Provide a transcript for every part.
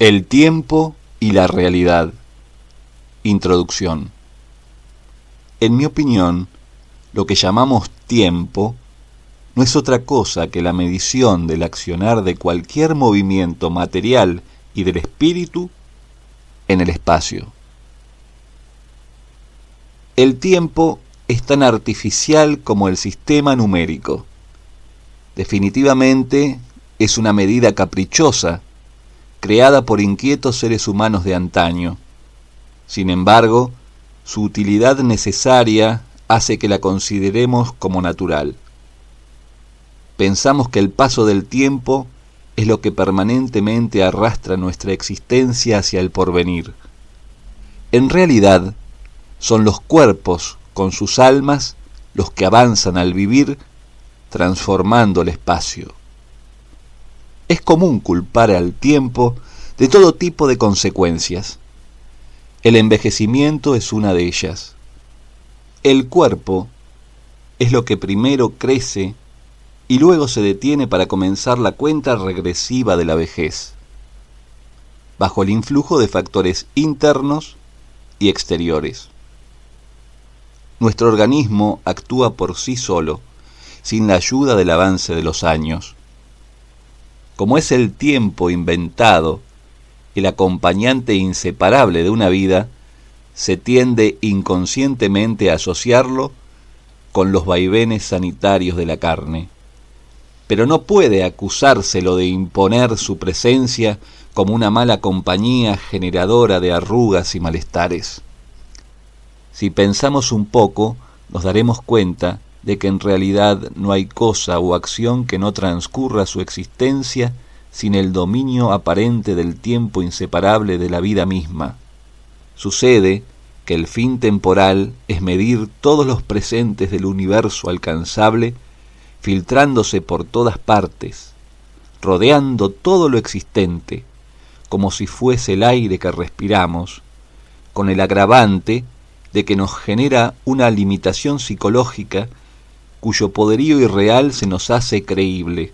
El tiempo y la realidad. Introducción. En mi opinión, lo que llamamos tiempo no es otra cosa que la medición del accionar de cualquier movimiento material y del espíritu en el espacio. El tiempo es tan artificial como el sistema numérico. Definitivamente es una medida caprichosa, creada por inquietos seres humanos de antaño. Sin embargo, su utilidad necesaria hace que la consideremos como natural. Pensamos que el paso del tiempo es lo que permanentemente arrastra nuestra existencia hacia el porvenir. En realidad, son los cuerpos con sus almas los que avanzan al vivir, transformando el espacio. Es común culpar al tiempo de todo tipo de consecuencias. El envejecimiento es una de ellas. El cuerpo es lo que primero crece y luego se detiene para comenzar la cuenta regresiva de la vejez, bajo el influjo de factores internos y exteriores. Nuestro organismo actúa por sí solo, sin la ayuda del avance de los años. Como es el tiempo inventado, el acompañante inseparable de una vida, se tiende inconscientemente a asociarlo con los vaivenes sanitarios de la carne. Pero no puede acusárselo de imponer su presencia como una mala compañía generadora de arrugas y malestares. Si pensamos un poco, nos daremos cuenta de que en realidad no hay cosa o acción que no transcurra su existencia sin el dominio aparente del tiempo inseparable de la vida misma. Sucede que el fin temporal es medir todos los presentes del universo alcanzable, filtrándose por todas partes, rodeando todo lo existente, como si fuese el aire que respiramos, con el agravante de que nos genera una limitación psicológica cuyo poderío irreal se nos hace creíble,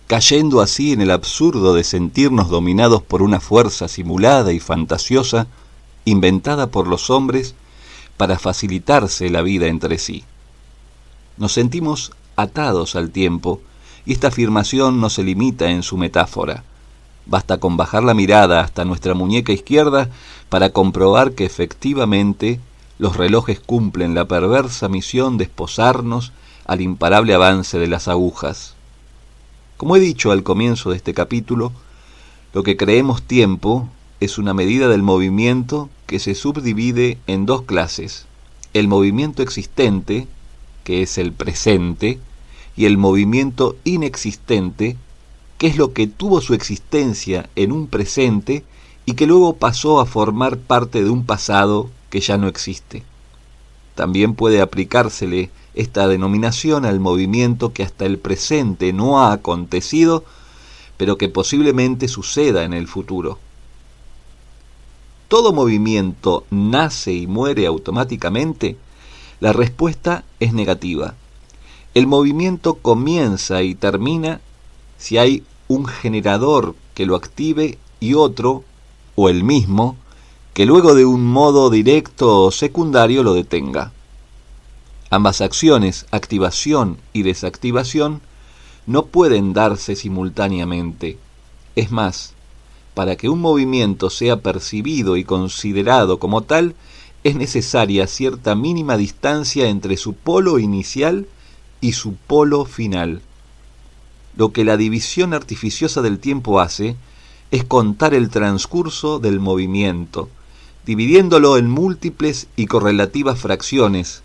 cayendo así en el absurdo de sentirnos dominados por una fuerza simulada y fantasiosa, inventada por los hombres para facilitarse la vida entre sí. Nos sentimos atados al tiempo, y esta afirmación no se limita en su metáfora. Basta con bajar la mirada hasta nuestra muñeca izquierda para comprobar que efectivamente los relojes cumplen la perversa misión de esposarnos al imparable avance de las agujas. Como he dicho al comienzo de este capítulo, lo que creemos tiempo es una medida del movimiento que se subdivide en dos clases: el movimiento existente, que es el presente, y el movimiento inexistente, que es lo que tuvo su existencia en un presente y que luego pasó a formar parte de un pasado que ya no existe. También puede aplicársele esta denominación al movimiento que hasta el presente no ha acontecido, pero que posiblemente suceda en el futuro. ¿Todo movimiento nace y muere automáticamente? La respuesta es negativa. El movimiento comienza y termina si hay un generador que lo active y otro, o el mismo, que luego de un modo directo o secundario lo detenga. Ambas acciones, activación y desactivación, no pueden darse simultáneamente. Es más, para que un movimiento sea percibido y considerado como tal, es necesaria cierta mínima distancia entre su polo inicial y su polo final. Lo que la división artificiosa del tiempo hace es contar el transcurso del movimiento, dividiéndolo en múltiples y correlativas fracciones,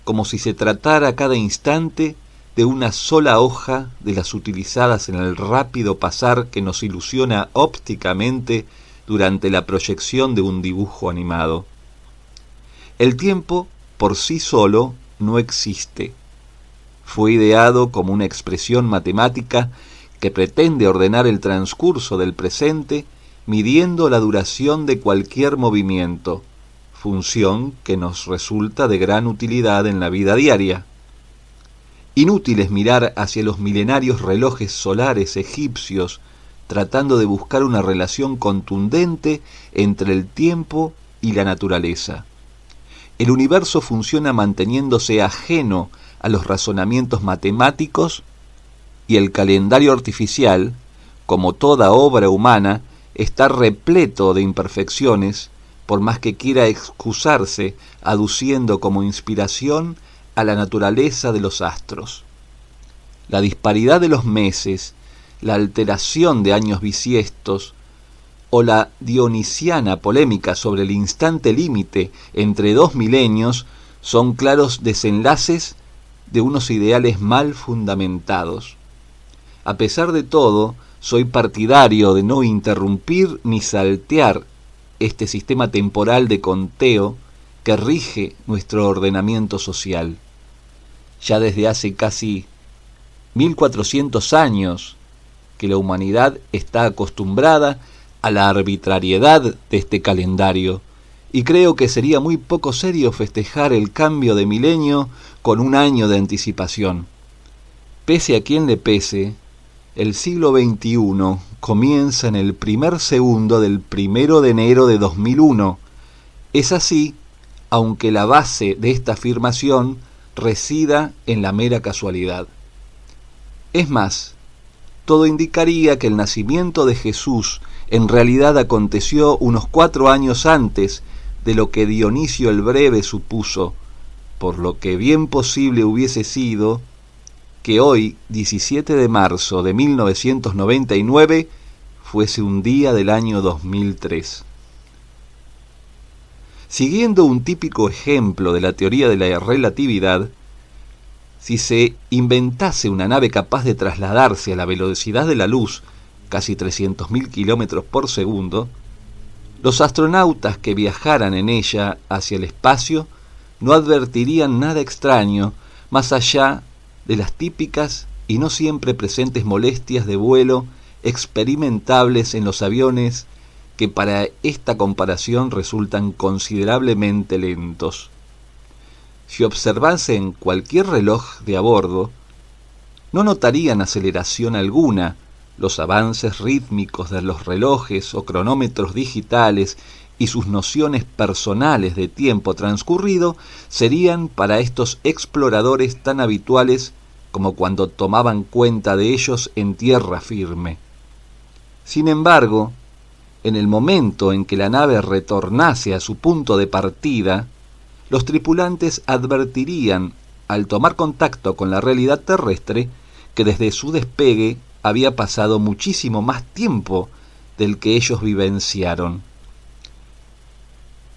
como si se tratara a cada instante de una sola hoja de las utilizadas en el rápido pasar que nos ilusiona ópticamente durante la proyección de un dibujo animado. El tiempo por sí solo no existe. Fue ideado como una expresión matemática que pretende ordenar el transcurso del presente midiendo la duración de cualquier movimiento, función que nos resulta de gran utilidad en la vida diaria. Inútil es mirar hacia los milenarios relojes solares egipcios tratando de buscar una relación contundente entre el tiempo y la naturaleza. El universo funciona manteniéndose ajeno a los razonamientos matemáticos y el calendario artificial, como toda obra humana, está repleto de imperfecciones, por más que quiera excusarse aduciendo como inspiración a la naturaleza de los astros. La disparidad de los meses, la alteración de años bisiestos o la dionisiana polémica sobre el instante límite entre dos milenios son claros desenlaces de unos ideales mal fundamentados. A pesar de todo, soy partidario de no interrumpir ni saltear este sistema temporal de conteo que rige nuestro ordenamiento social. Ya desde hace casi 1400 años que la humanidad está acostumbrada a la arbitrariedad de este calendario, y creo que sería muy poco serio festejar el cambio de milenio con un año de anticipación. Pese a quien le pese, el siglo XXI comienza en el primer segundo del 1 de enero de 2001. Es así, aunque la base de esta afirmación resida en la mera casualidad. Es más, todo indicaría que el nacimiento de Jesús en realidad aconteció unos 4 años antes de lo que Dionisio el Breve supuso, por lo que bien posible hubiese sido que hoy, 17 de marzo de 1999, fuese un día del año 2003. Siguiendo un típico ejemplo de la teoría de la relatividad, si se inventase una nave capaz de trasladarse a la velocidad de la luz, casi 300.000 kilómetros por segundo, los astronautas que viajaran en ella hacia el espacio no advertirían nada extraño más allá de las típicas y no siempre presentes molestias de vuelo experimentables en los aviones que para esta comparación resultan considerablemente lentos. Si observasen cualquier reloj de a bordo, no notarían aceleración alguna. Los avances rítmicos de los relojes o cronómetros digitales y sus nociones personales de tiempo transcurrido serían para estos exploradores tan habituales como cuando tomaban cuenta de ellos en tierra firme. Sin embargo, en el momento en que la nave retornase a su punto de partida, los tripulantes advertirían, al tomar contacto con la realidad terrestre, que desde su despegue había pasado muchísimo más tiempo del que ellos vivenciaron.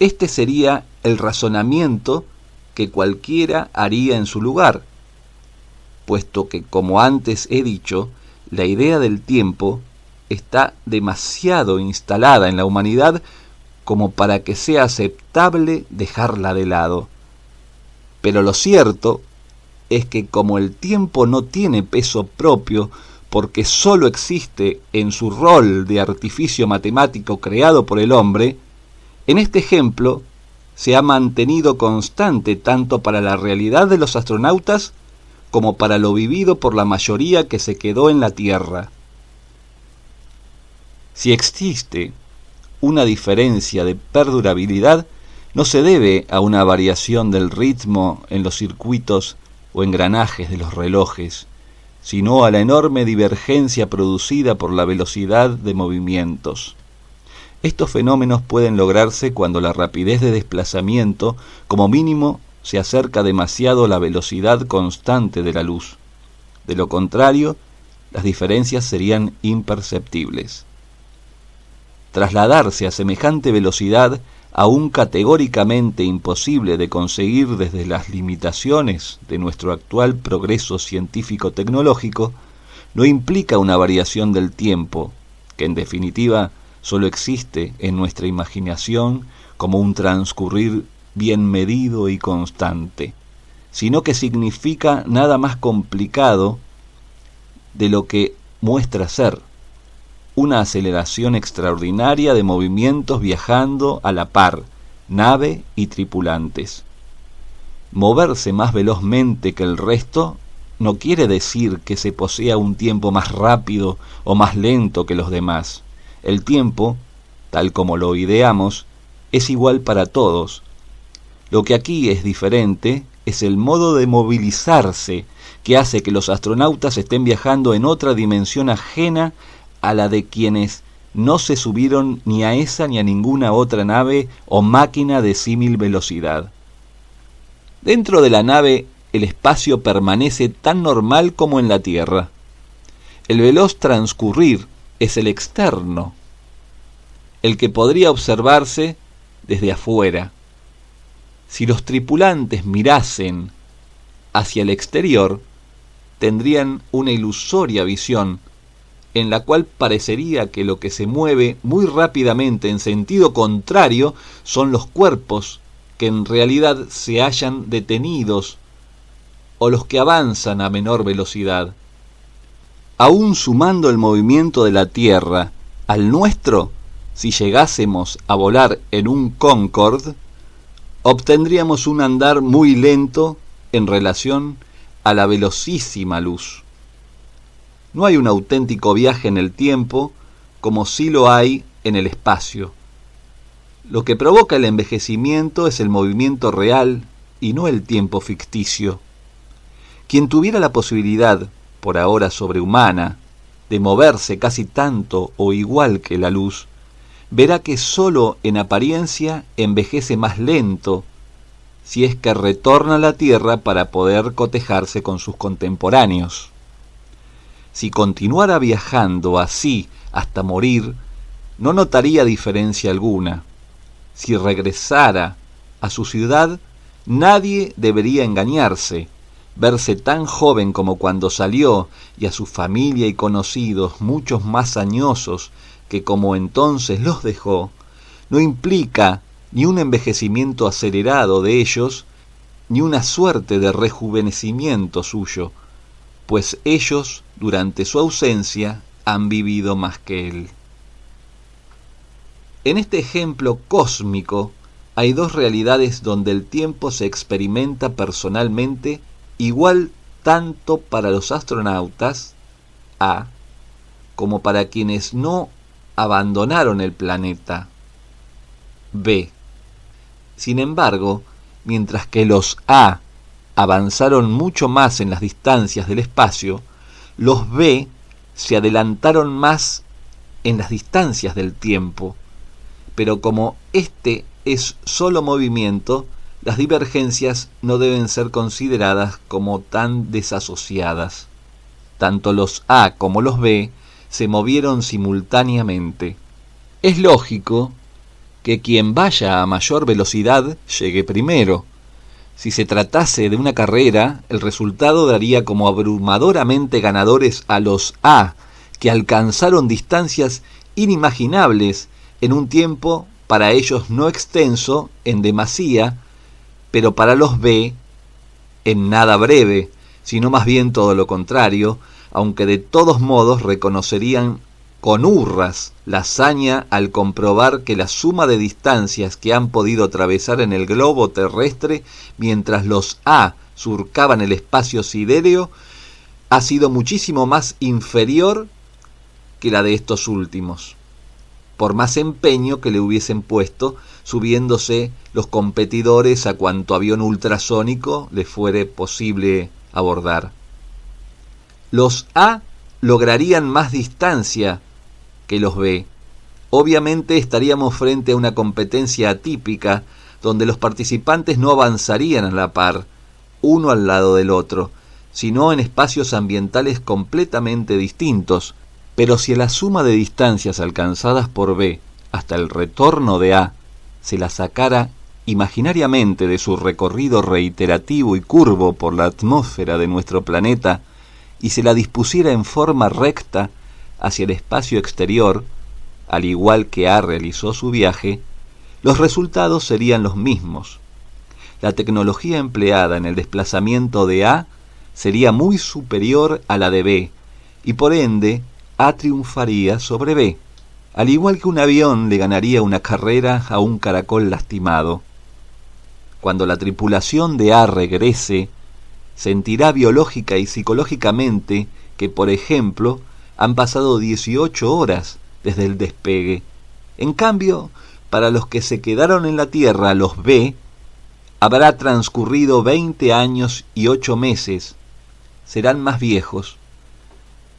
Este sería el razonamiento que cualquiera haría en su lugar, puesto que, como antes he dicho, la idea del tiempo está demasiado instalada en la humanidad como para que sea aceptable dejarla de lado. Pero lo cierto es que como el tiempo no tiene peso propio, porque sólo existe en su rol de artificio matemático creado por el hombre, en este ejemplo se ha mantenido constante tanto para la realidad de los astronautas como para lo vivido por la mayoría que se quedó en la Tierra. Si existe una diferencia de perdurabilidad, no se debe a una variación del ritmo en los circuitos o engranajes de los relojes, sino a la enorme divergencia producida por la velocidad de movimientos. Estos fenómenos pueden lograrse cuando la rapidez de desplazamiento, como mínimo, se acerca demasiado a la velocidad constante de la luz. De lo contrario, las diferencias serían imperceptibles. Trasladarse a semejante velocidad, aún categóricamente imposible de conseguir desde las limitaciones de nuestro actual progreso científico-tecnológico, no implica una variación del tiempo, que en definitiva solo existe en nuestra imaginación como un transcurrir bien medido y constante, sino que significa nada más complicado de lo que muestra ser: una aceleración extraordinaria de movimientos viajando a la par, nave y tripulantes. Moverse más velozmente que el resto no quiere decir que se posea un tiempo más rápido o más lento que los demás. El tiempo, tal como lo ideamos, es igual para todos. Lo que aquí es diferente es el modo de movilizarse que hace que los astronautas estén viajando en otra dimensión ajena a la de quienes no se subieron ni a esa ni a ninguna otra nave o máquina de símil velocidad. Dentro de la nave, el espacio permanece tan normal como en la Tierra. El veloz transcurrir es el externo, el que podría observarse desde afuera. Si los tripulantes mirasen hacia el exterior, tendrían una ilusoria visión en la cual parecería que lo que se mueve muy rápidamente en sentido contrario son los cuerpos que en realidad se hallan detenidos o los que avanzan a menor velocidad. Aún sumando el movimiento de la Tierra al nuestro, si llegásemos a volar en un Concorde, obtendríamos un andar muy lento en relación a la velocísima luz. No hay un auténtico viaje en el tiempo como sí lo hay en el espacio. Lo que provoca el envejecimiento es el movimiento real y no el tiempo ficticio. Quien tuviera la posibilidad, por ahora sobrehumana, de moverse casi tanto o igual que la luz, verá que sólo en apariencia envejece más lento si es que retorna a la Tierra para poder cotejarse con sus contemporáneos. Si continuara viajando así hasta morir, no notaría diferencia alguna. Si regresara a su ciudad, nadie debería engañarse. Verse tan joven como cuando salió y a su familia y conocidos muchos más añosos que como entonces los dejó, no implica ni un envejecimiento acelerado de ellos, ni una suerte de rejuvenecimiento suyo, pues ellos, durante su ausencia, han vivido más que él. En este ejemplo cósmico hay dos realidades donde el tiempo se experimenta personalmente igual tanto para los astronautas, A, como para quienes no abandonaron el planeta, B. Sin embargo, mientras que los A avanzaron mucho más en las distancias del espacio, los B se adelantaron más en las distancias del tiempo. Pero como este es solo movimiento, las divergencias no deben ser consideradas como tan desasociadas. Tanto los A como los B se movieron simultáneamente. Es lógico que quien vaya a mayor velocidad llegue primero. Si se tratase de una carrera, el resultado daría como abrumadoramente ganadores a los A, que alcanzaron distancias inimaginables en un tiempo para ellos no extenso en demasía, pero para los B en nada breve, sino más bien todo lo contrario, aunque de todos modos reconocerían con hurras la hazaña al comprobar que la suma de distancias que han podido atravesar en el globo terrestre mientras los A surcaban el espacio sidéreo ha sido muchísimo más inferior que la de estos últimos, por más empeño que le hubiesen puesto subiéndose los competidores a cuanto avión ultrasónico les fuere posible abordar. Los A lograrían más distancia que los B. Obviamente estaríamos frente a una competencia atípica donde los participantes no avanzarían a la par, uno al lado del otro, sino en espacios ambientales completamente distintos. Pero si a la suma de distancias alcanzadas por B hasta el retorno de A se la sacara imaginariamente de su recorrido reiterativo y curvo por la atmósfera de nuestro planeta y se la dispusiera en forma recta hacia el espacio exterior, al igual que A realizó su viaje, los resultados serían los mismos. La tecnología empleada en el desplazamiento de A sería muy superior a la de B, y por ende A triunfaría sobre B, al igual que un avión le ganaría una carrera a un caracol lastimado. Cuando la tripulación de A regrese, sentirá biológica y psicológicamente que, por ejemplo, han pasado 18 horas desde el despegue. En cambio, para los que se quedaron en la Tierra, los B, habrá transcurrido 20 años y 8 meses. Serán más viejos.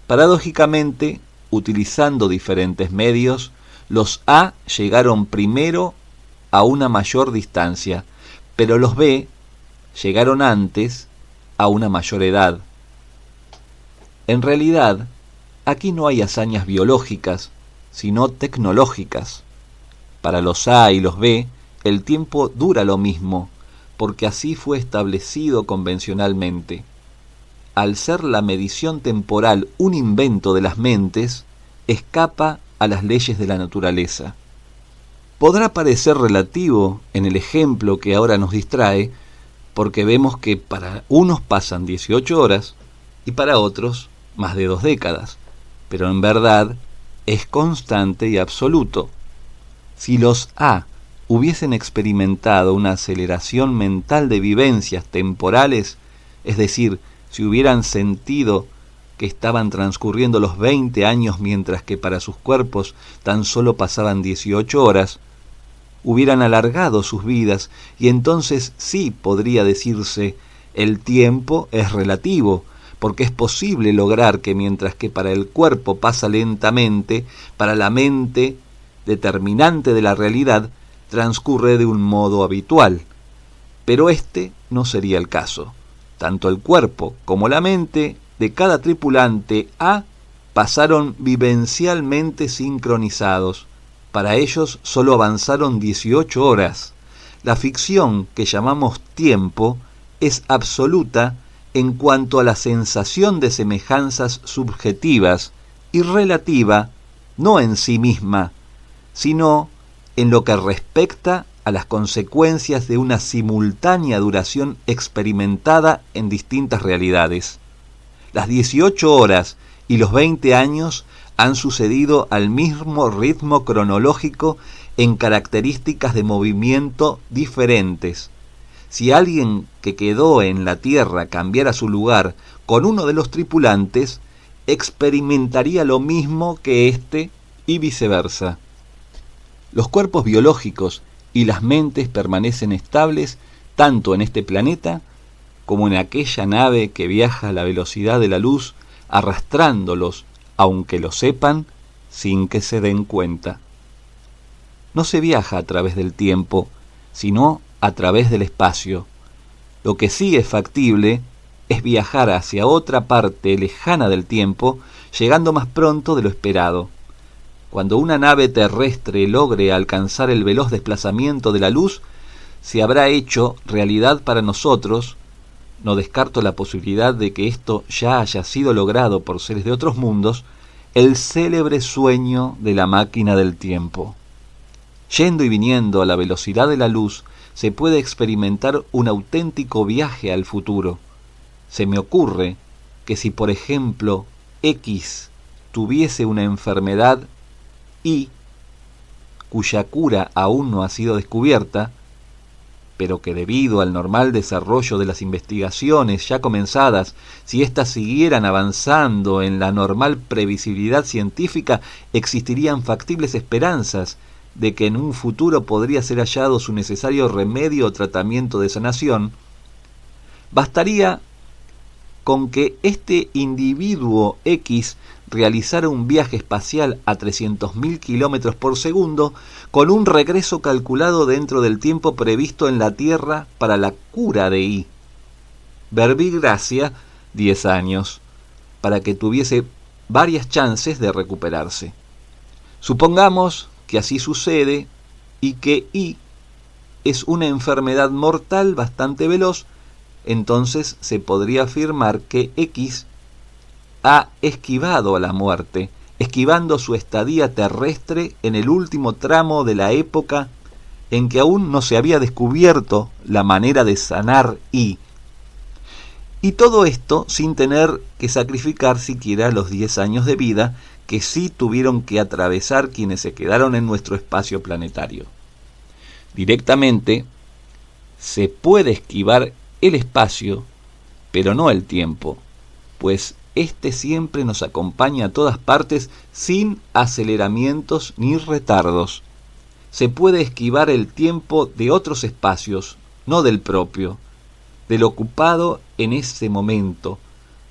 Paradójicamente, utilizando diferentes medios, los A llegaron primero a una mayor distancia, pero los B llegaron antes a una mayor edad. En realidad, aquí no hay hazañas biológicas, sino tecnológicas. Para los A y los B, el tiempo dura lo mismo, porque así fue establecido convencionalmente. Al ser la medición temporal un invento de las mentes, escapa a las leyes de la naturaleza. Podrá parecer relativo en el ejemplo que ahora nos distrae, porque vemos que para unos pasan 18 horas y para otros más de 2 décadas, pero en verdad es constante y absoluto. Si los A hubiesen experimentado una aceleración mental de vivencias temporales, es decir, si hubieran sentido que estaban transcurriendo los 20 años mientras que para sus cuerpos tan solo pasaban 18 horas, hubieran alargado sus vidas y entonces sí podría decirse el tiempo es relativo, porque es posible lograr que mientras que para el cuerpo pasa lentamente, para la mente determinante de la realidad transcurre de un modo habitual. Pero este no sería el caso. Tanto el cuerpo como la mente de cada tripulante A pasaron vivencialmente sincronizados. Para ellos solo avanzaron 18 horas. La ficción que llamamos tiempo es absoluta en cuanto a la sensación de semejanzas subjetivas y relativa no en sí misma, sino en lo que respecta a las consecuencias de una simultánea duración experimentada en distintas realidades. Las 18 horas y los 20 años han sucedido al mismo ritmo cronológico en características de movimiento diferentes. Si alguien que quedó en la Tierra cambiara su lugar con uno de los tripulantes, experimentaría lo mismo que éste y viceversa. Los cuerpos biológicos y las mentes permanecen estables tanto en este planeta como en aquella nave que viaja a la velocidad de la luz, arrastrándolos, aunque lo sepan, sin que se den cuenta. No se viaja a través del tiempo, sino a través del espacio. Lo que sí es factible es viajar hacia otra parte lejana del tiempo, llegando más pronto de lo esperado. Cuando una nave terrestre logre alcanzar el veloz desplazamiento de la luz, se habrá hecho realidad para nosotros. No descarto la posibilidad de que esto ya haya sido logrado por seres de otros mundos, el célebre sueño de la máquina del tiempo. Yendo y viniendo a la velocidad de la luz, se puede experimentar un auténtico viaje al futuro. Se me ocurre que si, por ejemplo, X tuviese una enfermedad Y, cuya cura aún no ha sido descubierta, pero que debido al normal desarrollo de las investigaciones ya comenzadas, si éstas siguieran avanzando en la normal previsibilidad científica, existirían factibles esperanzas de que en un futuro podría ser hallado su necesario remedio o tratamiento de sanación. Bastaría con que este individuo X realizara un viaje espacial a 300.000 kilómetros por segundo con un regreso calculado dentro del tiempo previsto en la Tierra para la cura de Y. Verbigracia, 10 años, para que tuviese varias chances de recuperarse. Supongamos que así sucede y que Y es una enfermedad mortal bastante veloz, entonces se podría afirmar que X ha esquivado a la muerte, esquivando su estadía terrestre en el último tramo de la época en que aún no se había descubierto la manera de sanar Y todo esto sin tener que sacrificar siquiera los 10 años de vida que sí tuvieron que atravesar quienes se quedaron en nuestro espacio planetario. Directamente se puede esquivar el espacio pero no el tiempo, pues éste siempre nos acompaña a todas partes sin aceleramientos ni retardos. Se puede esquivar el tiempo de otros espacios, no del propio, del ocupado en ese momento.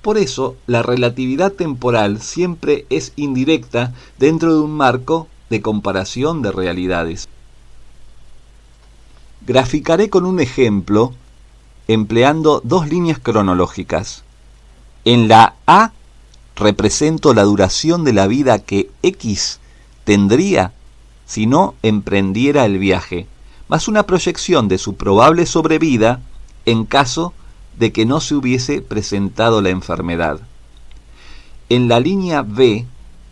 Por eso, la relatividad temporal siempre es indirecta dentro de un marco de comparación de realidades. Graficaré con un ejemplo empleando dos líneas cronológicas. En la A represento la duración de la vida que X tendría si no emprendiera el viaje, más una proyección de su probable sobrevida en caso de que no se hubiese presentado la enfermedad. En la línea B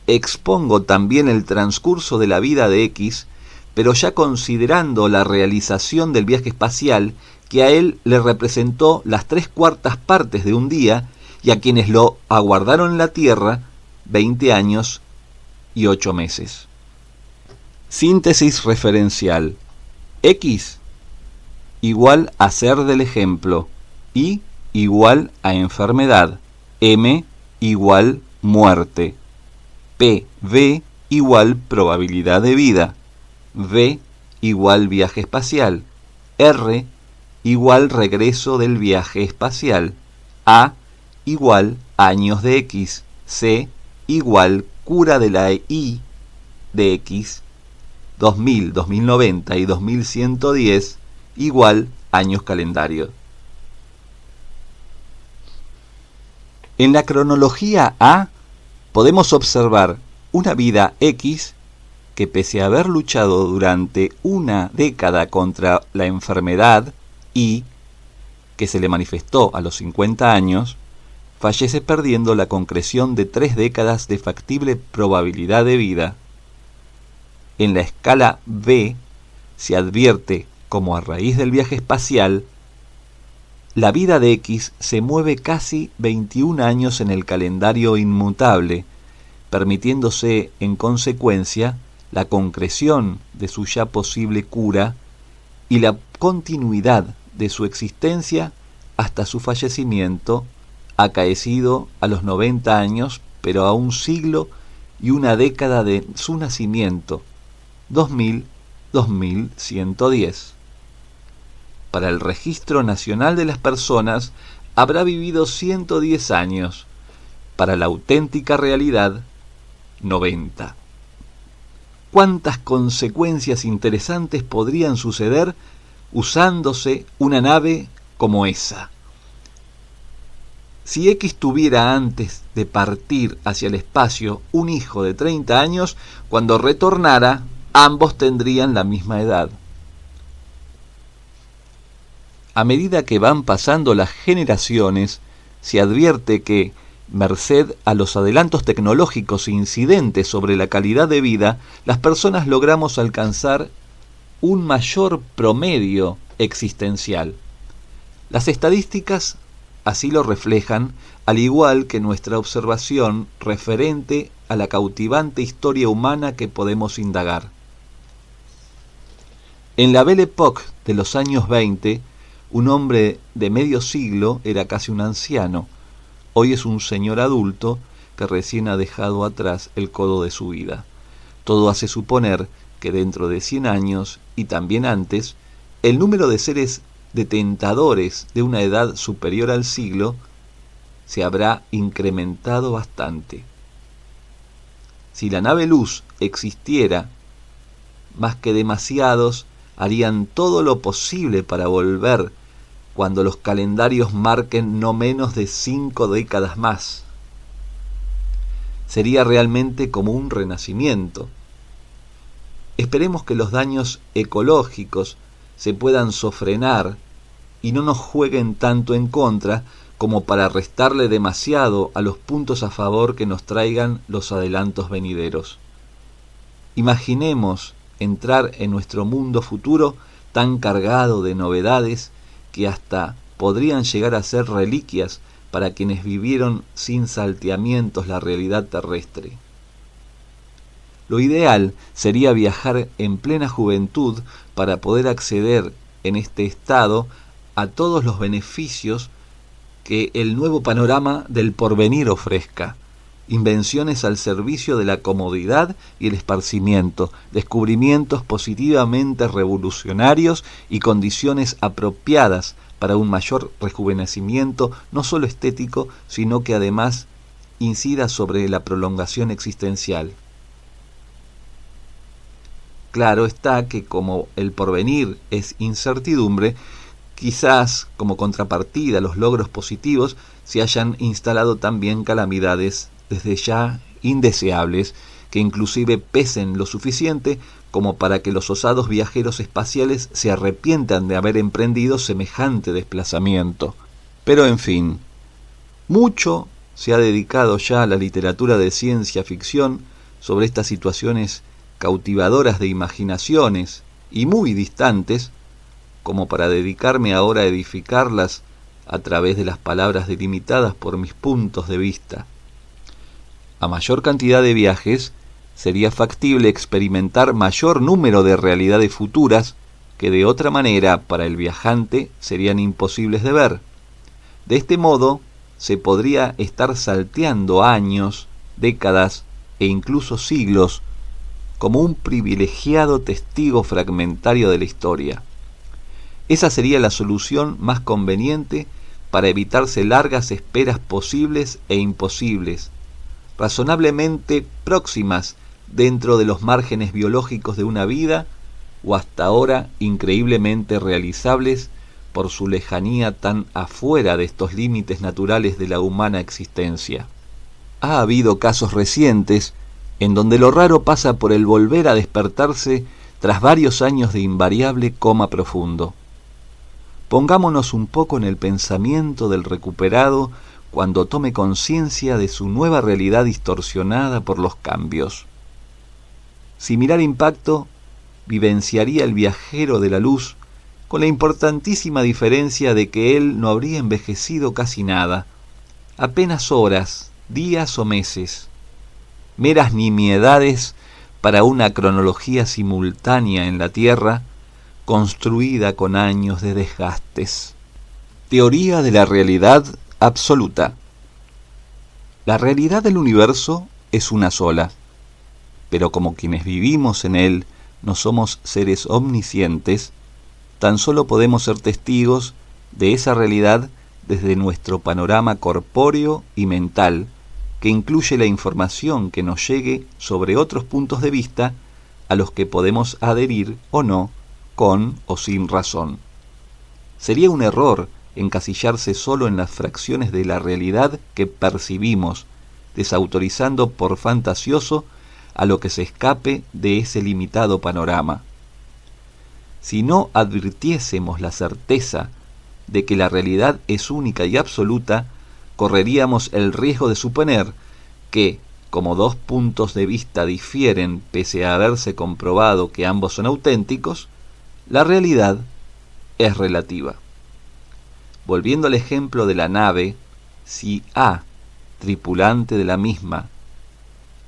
expongo también el transcurso de la vida de X, pero ya considerando la realización del viaje espacial que a él le representó las 3/4 partes de un día y a quienes lo aguardaron en la Tierra 20 años y 8 meses. Síntesis referencial. X igual a ser del ejemplo, Y igual a enfermedad, M igual muerte, PV igual probabilidad de vida, V igual viaje espacial, R igual regreso del viaje espacial, A igual años de X, C igual cura de la Y de X, 2000, 2090 y 2110 igual años calendario. En la cronología A podemos observar una vida X que, pese a haber luchado durante una década contra la enfermedad Y, que se le manifestó a los 50 años, fallece perdiendo la concreción de 3 décadas de factible probabilidad de vida. En la escala B se advierte como a raíz del viaje espacial, la vida de X se mueve casi 21 años en el calendario inmutable, permitiéndose en consecuencia la concreción de su ya posible cura y la continuidad de su existencia hasta su fallecimiento, acaecido a los 90 años, pero a un siglo y una década de su nacimiento, 2000-2110. Para el Registro Nacional de las Personas habrá vivido 110 años, para la auténtica realidad, 90. ¿Cuántas consecuencias interesantes podrían suceder usándose una nave como esa? Si X tuviera antes de partir hacia el espacio un hijo de 30 años, cuando retornara, ambos tendrían la misma edad. A medida que van pasando las generaciones, se advierte que, merced a los adelantos tecnológicos incidentes sobre la calidad de vida, las personas logramos alcanzar un mayor promedio existencial. Las estadísticas así lo reflejan, al igual que nuestra observación referente a la cautivante historia humana que podemos indagar. En la Belle Époque de los años 20, un hombre de medio siglo era casi un anciano. Hoy es un señor adulto que recién ha dejado atrás el codo de su vida. Todo hace suponer que dentro de 100 años, y también antes, el número de seres detentadores de una edad superior al siglo se habrá incrementado bastante. Si la nave luz existiera, más que demasiados harían todo lo posible para volver cuando los calendarios marquen no menos de 5 décadas más. Sería realmente como un renacimiento. Esperemos que los daños ecológicos se puedan sofrenar y no nos jueguen tanto en contra como para restarle demasiado a los puntos a favor que nos traigan los adelantos venideros. Imaginemos entrar en nuestro mundo futuro tan cargado de novedades que hasta podrían llegar a ser reliquias para quienes vivieron sin salteamientos la realidad terrestre. Lo ideal sería viajar en plena juventud para poder acceder en este estado a todos los beneficios que el nuevo panorama del porvenir ofrezca. Invenciones al servicio de la comodidad y el esparcimiento, descubrimientos positivamente revolucionarios y condiciones apropiadas para un mayor rejuvenecimiento, no solo estético, sino que además incida sobre la prolongación existencial. Claro está que como el porvenir es incertidumbre, quizás como contrapartida a los logros positivos se hayan instalado también calamidades desde ya indeseables, que inclusive pesen lo suficiente como para que los osados viajeros espaciales se arrepientan de haber emprendido semejante desplazamiento. Pero en fin, mucho se ha dedicado ya a la literatura de ciencia ficción sobre estas situaciones cautivadoras de imaginaciones y muy distantes, como para dedicarme ahora a edificarlas a través de las palabras delimitadas por mis puntos de vista. A mayor cantidad de viajes, sería factible experimentar mayor número de realidades futuras que de otra manera para el viajante serían imposibles de ver. De este modo, se podría estar salteando años, décadas e incluso siglos como un privilegiado testigo fragmentario de la historia. Esa sería la solución más conveniente para evitarse largas esperas posibles e imposibles, razonablemente próximas dentro de los márgenes biológicos de una vida o hasta ahora increíblemente realizables por su lejanía tan afuera de estos límites naturales de la humana existencia. Ha habido casos recientes en donde lo raro pasa por el volver a despertarse tras varios años de invariable coma profundo. Pongámonos un poco en el pensamiento del recuperado cuando tome conciencia de su nueva realidad distorsionada por los cambios. Similar impacto vivenciaría el viajero de la luz, con la importantísima diferencia de que él no habría envejecido casi nada, apenas horas, días o meses, meras nimiedades para una cronología simultánea en la Tierra, construida con años de desgastes. Teoría de la realidad absoluta. La realidad del universo es una sola, pero como quienes vivimos en él no somos seres omniscientes, tan solo podemos ser testigos de esa realidad desde nuestro panorama corpóreo y mental, que incluye la información que nos llegue sobre otros puntos de vista a los que podemos adherir o no, con o sin razón. Sería un error encasillarse solo en las fracciones de la realidad que percibimos, desautorizando por fantasioso a lo que se escape de ese limitado panorama. Si no advirtiésemos la certeza de que la realidad es única y absoluta, correríamos el riesgo de suponer que, como dos puntos de vista difieren pese a haberse comprobado que ambos son auténticos, la realidad es relativa. Volviendo al ejemplo de la nave, si A, tripulante de la misma,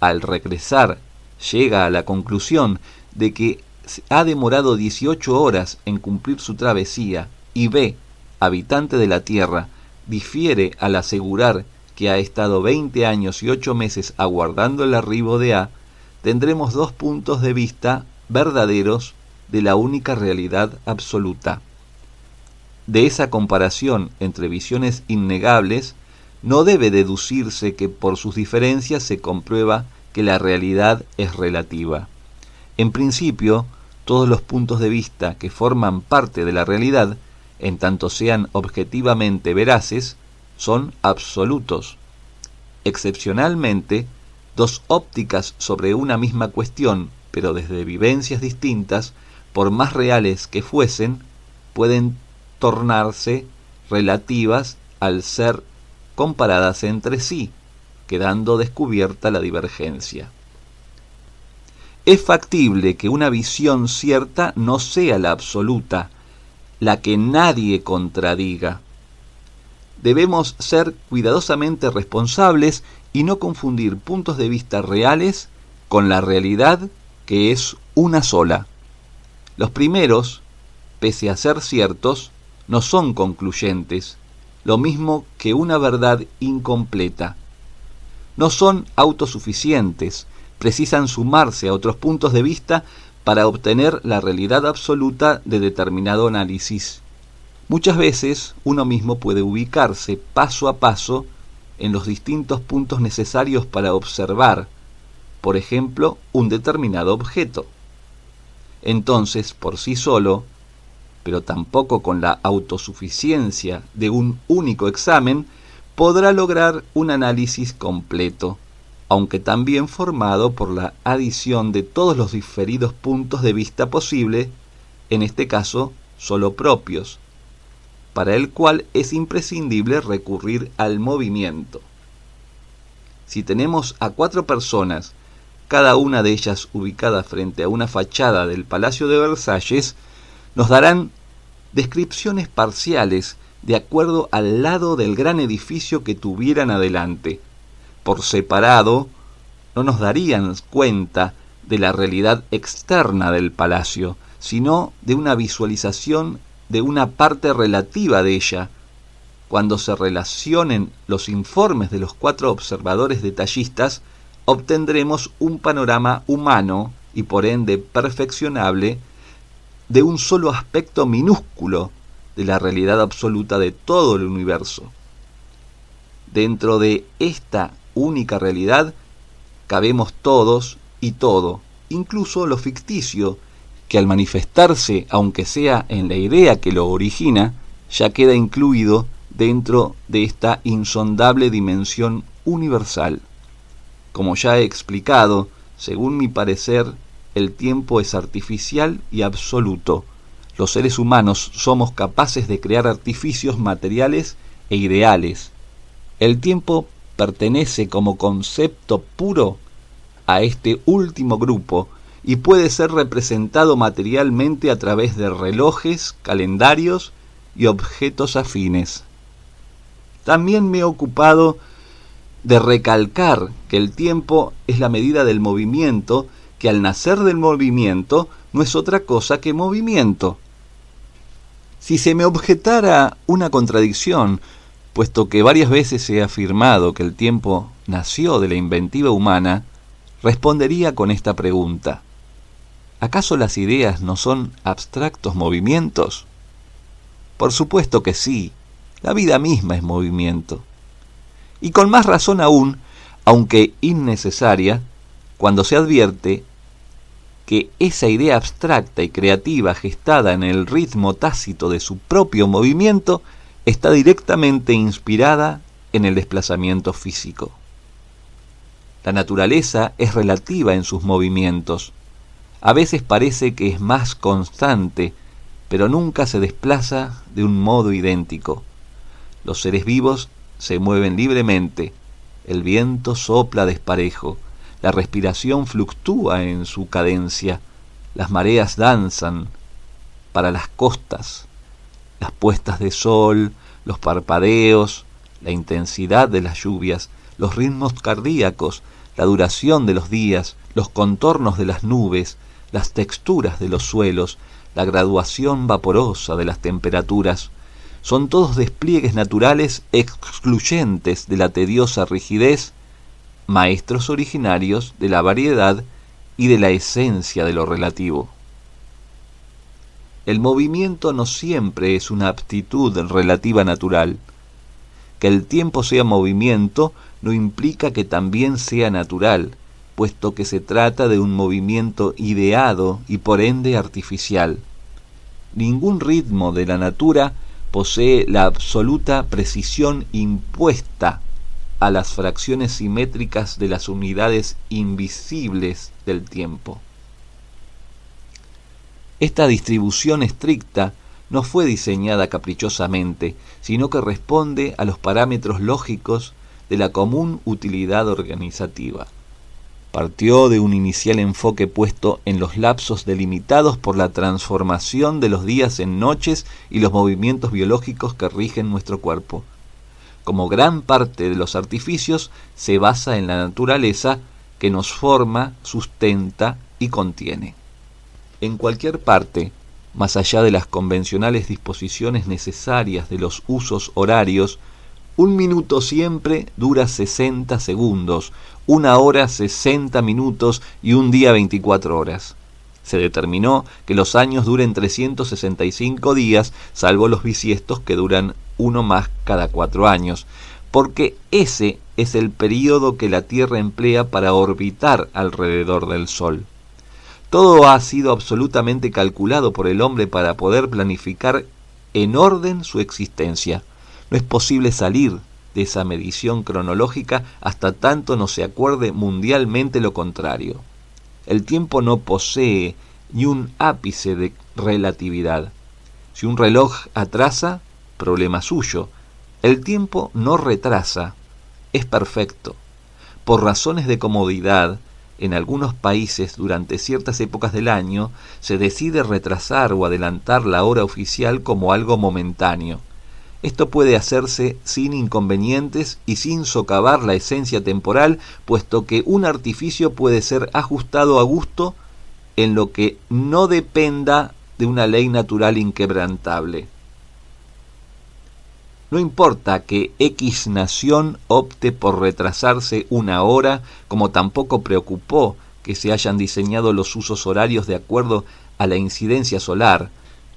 al regresar llega a la conclusión de que ha demorado 18 horas en cumplir su travesía y B, habitante de la Tierra, difiere al asegurar que ha estado 20 años y 8 meses aguardando el arribo de A, tendremos dos puntos de vista verdaderos de la única realidad absoluta. De esa comparación entre visiones innegables, no debe deducirse que por sus diferencias se comprueba que la realidad es relativa. En principio, todos los puntos de vista que forman parte de la realidad, en tanto sean objetivamente veraces, son absolutos. Excepcionalmente, dos ópticas sobre una misma cuestión, pero desde vivencias distintas, por más reales que fuesen, pueden tornarse relativas al ser comparadas entre sí, quedando descubierta la divergencia. Es factible que una visión cierta no sea la absoluta, la que nadie contradiga. Debemos ser cuidadosamente responsables y no confundir puntos de vista reales con la realidad, que es una sola. Los primeros, pese a ser ciertos, no son concluyentes, lo mismo que una verdad incompleta. No son autosuficientes, precisan sumarse a otros puntos de vista para obtener la realidad absoluta de determinado análisis. Muchas veces uno mismo puede ubicarse paso a paso en los distintos puntos necesarios para observar, por ejemplo, un determinado objeto. Entonces, por sí solo, pero tampoco con la autosuficiencia de un único examen, podrá lograr un análisis completo, aunque también formado por la adición de todos los diferidos puntos de vista posible, en este caso solo propios, para el cual es imprescindible recurrir al movimiento. Si tenemos a 4 personas, cada una de ellas ubicada frente a una fachada del Palacio de Versalles, nos darán descripciones parciales de acuerdo al lado del gran edificio que tuvieran adelante. Por separado, no nos darían cuenta de la realidad externa del palacio, sino de una visualización de una parte relativa de ella. Cuando se relacionen los informes de los 4 observadores detallistas, obtendremos un panorama humano y por ende perfeccionable de un solo aspecto minúsculo de la realidad absoluta de todo el universo. Dentro de esta única realidad cabemos todos y todo, incluso lo ficticio, que al manifestarse, aunque sea en la idea que lo origina, ya queda incluido dentro de esta insondable dimensión universal. Como ya he explicado, según mi parecer, el tiempo es artificial y absoluto. Los seres humanos somos capaces de crear artificios materiales e ideales. El tiempo pertenece como concepto puro a este último grupo y puede ser representado materialmente a través de relojes, calendarios y objetos afines. También me he ocupado de recalcar que el tiempo es la medida del movimiento, que al nacer del movimiento no es otra cosa que movimiento. Si se me objetara una contradicción, puesto que varias veces he afirmado que el tiempo nació de la inventiva humana, respondería con esta pregunta: ¿acaso las ideas no son abstractos movimientos? Por supuesto que sí, la vida misma es movimiento. Y con más razón aún, aunque innecesaria, cuando se advierte que esa idea abstracta y creativa gestada en el ritmo tácito de su propio movimiento está directamente inspirada en el desplazamiento físico. La naturaleza es relativa en sus movimientos. A veces parece que es más constante, pero nunca se desplaza de un modo idéntico. Los seres vivos se mueven libremente, el viento sopla desparejo, la respiración fluctúa en su cadencia, las mareas danzan para las costas, las puestas de sol, los parpadeos, la intensidad de las lluvias, los ritmos cardíacos, la duración de los días, los contornos de las nubes, las texturas de los suelos, la graduación vaporosa de las temperaturas, son todos despliegues naturales excluyentes de la tediosa rigidez, maestros originarios de la variedad y de la esencia de lo relativo. El movimiento no siempre es una aptitud relativa natural. Que el tiempo sea movimiento no implica que también sea natural, puesto que se trata de un movimiento ideado y por ende artificial. Ningún ritmo de la natura posee la absoluta precisión impuesta a las fracciones simétricas de las unidades invisibles del tiempo. Esta distribución estricta no fue diseñada caprichosamente, sino que responde a los parámetros lógicos de la común utilidad organizativa. Partió de un inicial enfoque puesto en los lapsos delimitados por la transformación de los días en noches y los movimientos biológicos que rigen nuestro cuerpo. Como gran parte de los artificios, se basa en la naturaleza que nos forma, sustenta y contiene. En cualquier parte, más allá de las convencionales disposiciones necesarias de los usos horarios, un minuto siempre dura 60 segundos, una hora 60 minutos y un día 24 horas. Se determinó que los años duren 365 días, salvo los bisiestos que duran uno más cada 4 años, porque ese es el período que la Tierra emplea para orbitar alrededor del Sol. Todo ha sido absolutamente calculado por el hombre para poder planificar en orden su existencia. No es posible salir de esa medición cronológica hasta tanto no se acuerde mundialmente lo contrario. El tiempo no posee ni un ápice de relatividad. Si un reloj atrasa, problema suyo. El tiempo no retrasa, es perfecto. Por razones de comodidad, en algunos países durante ciertas épocas del año se decide retrasar o adelantar la hora oficial como algo momentáneo. Esto puede hacerse sin inconvenientes y sin socavar la esencia temporal, puesto que un artificio puede ser ajustado a gusto en lo que no dependa de una ley natural inquebrantable. No importa que X nación opte por retrasarse una hora, como tampoco preocupó que se hayan diseñado los usos horarios de acuerdo a la incidencia solar,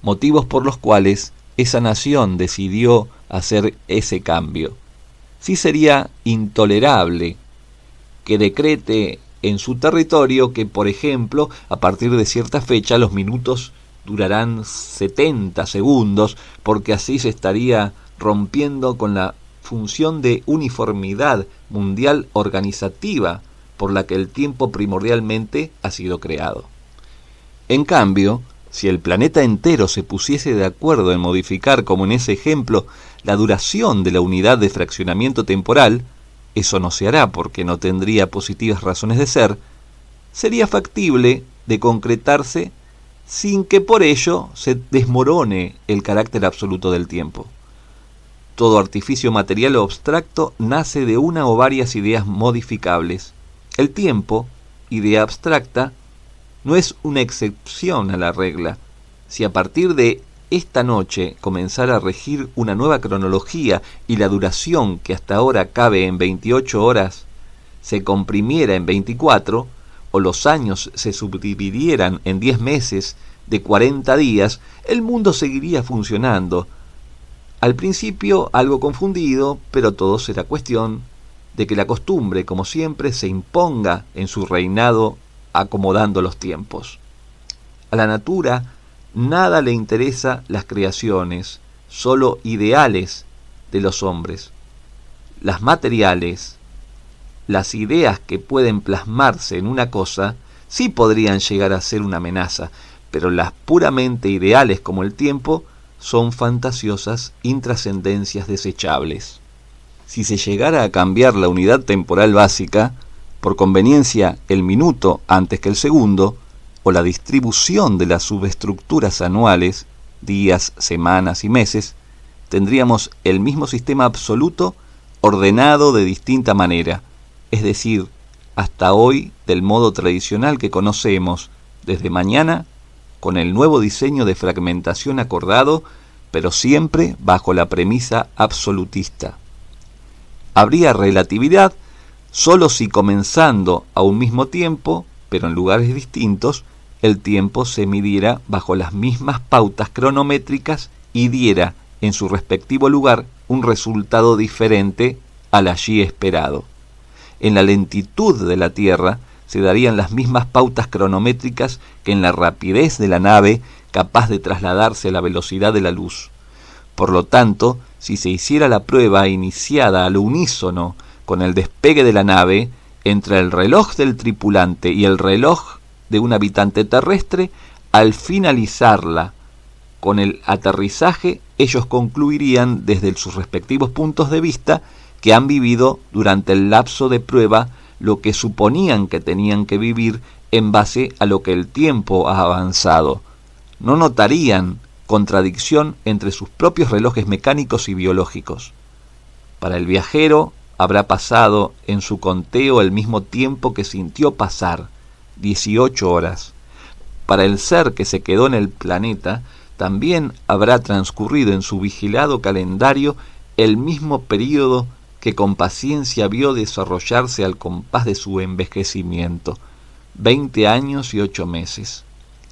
motivos por los cuales esa nación decidió hacer ese cambio. Sí sería intolerable que decrete en su territorio que, por ejemplo, a partir de cierta fecha los minutos durarán 70 segundos, porque así se estaría rompiendo con la función de uniformidad mundial organizativa por la que el tiempo primordialmente ha sido creado. En cambio, si el planeta entero se pusiese de acuerdo en modificar, como en ese ejemplo, la duración de la unidad de fraccionamiento temporal, eso no se hará porque no tendría positivas razones de ser, sería factible de concretarse sin que por ello se desmorone el carácter absoluto del tiempo. Todo artificio material o abstracto nace de una o varias ideas modificables. El tiempo, idea abstracta, no es una excepción a la regla. Si a partir de esta noche comenzara a regir una nueva cronología y la duración que hasta ahora cabe en 28 horas se comprimiera en 24, o los años se subdividieran en 10 meses de 40 días, el mundo seguiría funcionando. Al principio algo confundido, pero todo será cuestión de que la costumbre, como siempre, se imponga en su reinado acomodando los tiempos. A la natura nada le interesa las creaciones, solo ideales de los hombres. Las materiales, las ideas que pueden plasmarse en una cosa, sí podrían llegar a ser una amenaza, pero las puramente ideales como el tiempo son fantasiosas intrascendencias desechables. Si se llegara a cambiar la unidad temporal básica, por conveniencia el minuto antes que el segundo, o la distribución de las subestructuras anuales, días, semanas y meses, tendríamos el mismo sistema absoluto ordenado de distinta manera, es decir, hasta hoy del modo tradicional que conocemos, desde mañana, con el nuevo diseño de fragmentación acordado, pero siempre bajo la premisa absolutista. Habría relatividad solo si, comenzando a un mismo tiempo, pero en lugares distintos, el tiempo se midiera bajo las mismas pautas cronométricas y diera en su respectivo lugar un resultado diferente al allí esperado. En la lentitud de la Tierra se darían las mismas pautas cronométricas que en la rapidez de la nave capaz de trasladarse a la velocidad de la luz. Por lo tanto, si se hiciera la prueba iniciada al unísono con el despegue de la nave, entre el reloj del tripulante y el reloj de un habitante terrestre, al finalizarla con el aterrizaje, ellos concluirían desde sus respectivos puntos de vista que han vivido durante el lapso de prueba lo que suponían que tenían que vivir en base a lo que el tiempo ha avanzado. No notarían contradicción entre sus propios relojes mecánicos y biológicos. Para el viajero habrá pasado en su conteo el mismo tiempo que sintió pasar, 18 horas. para el ser que se quedó en el planeta, también habrá transcurrido en su vigilado calendario el mismo período que con paciencia vio desarrollarse al compás de su envejecimiento, 20 años y 8 meses.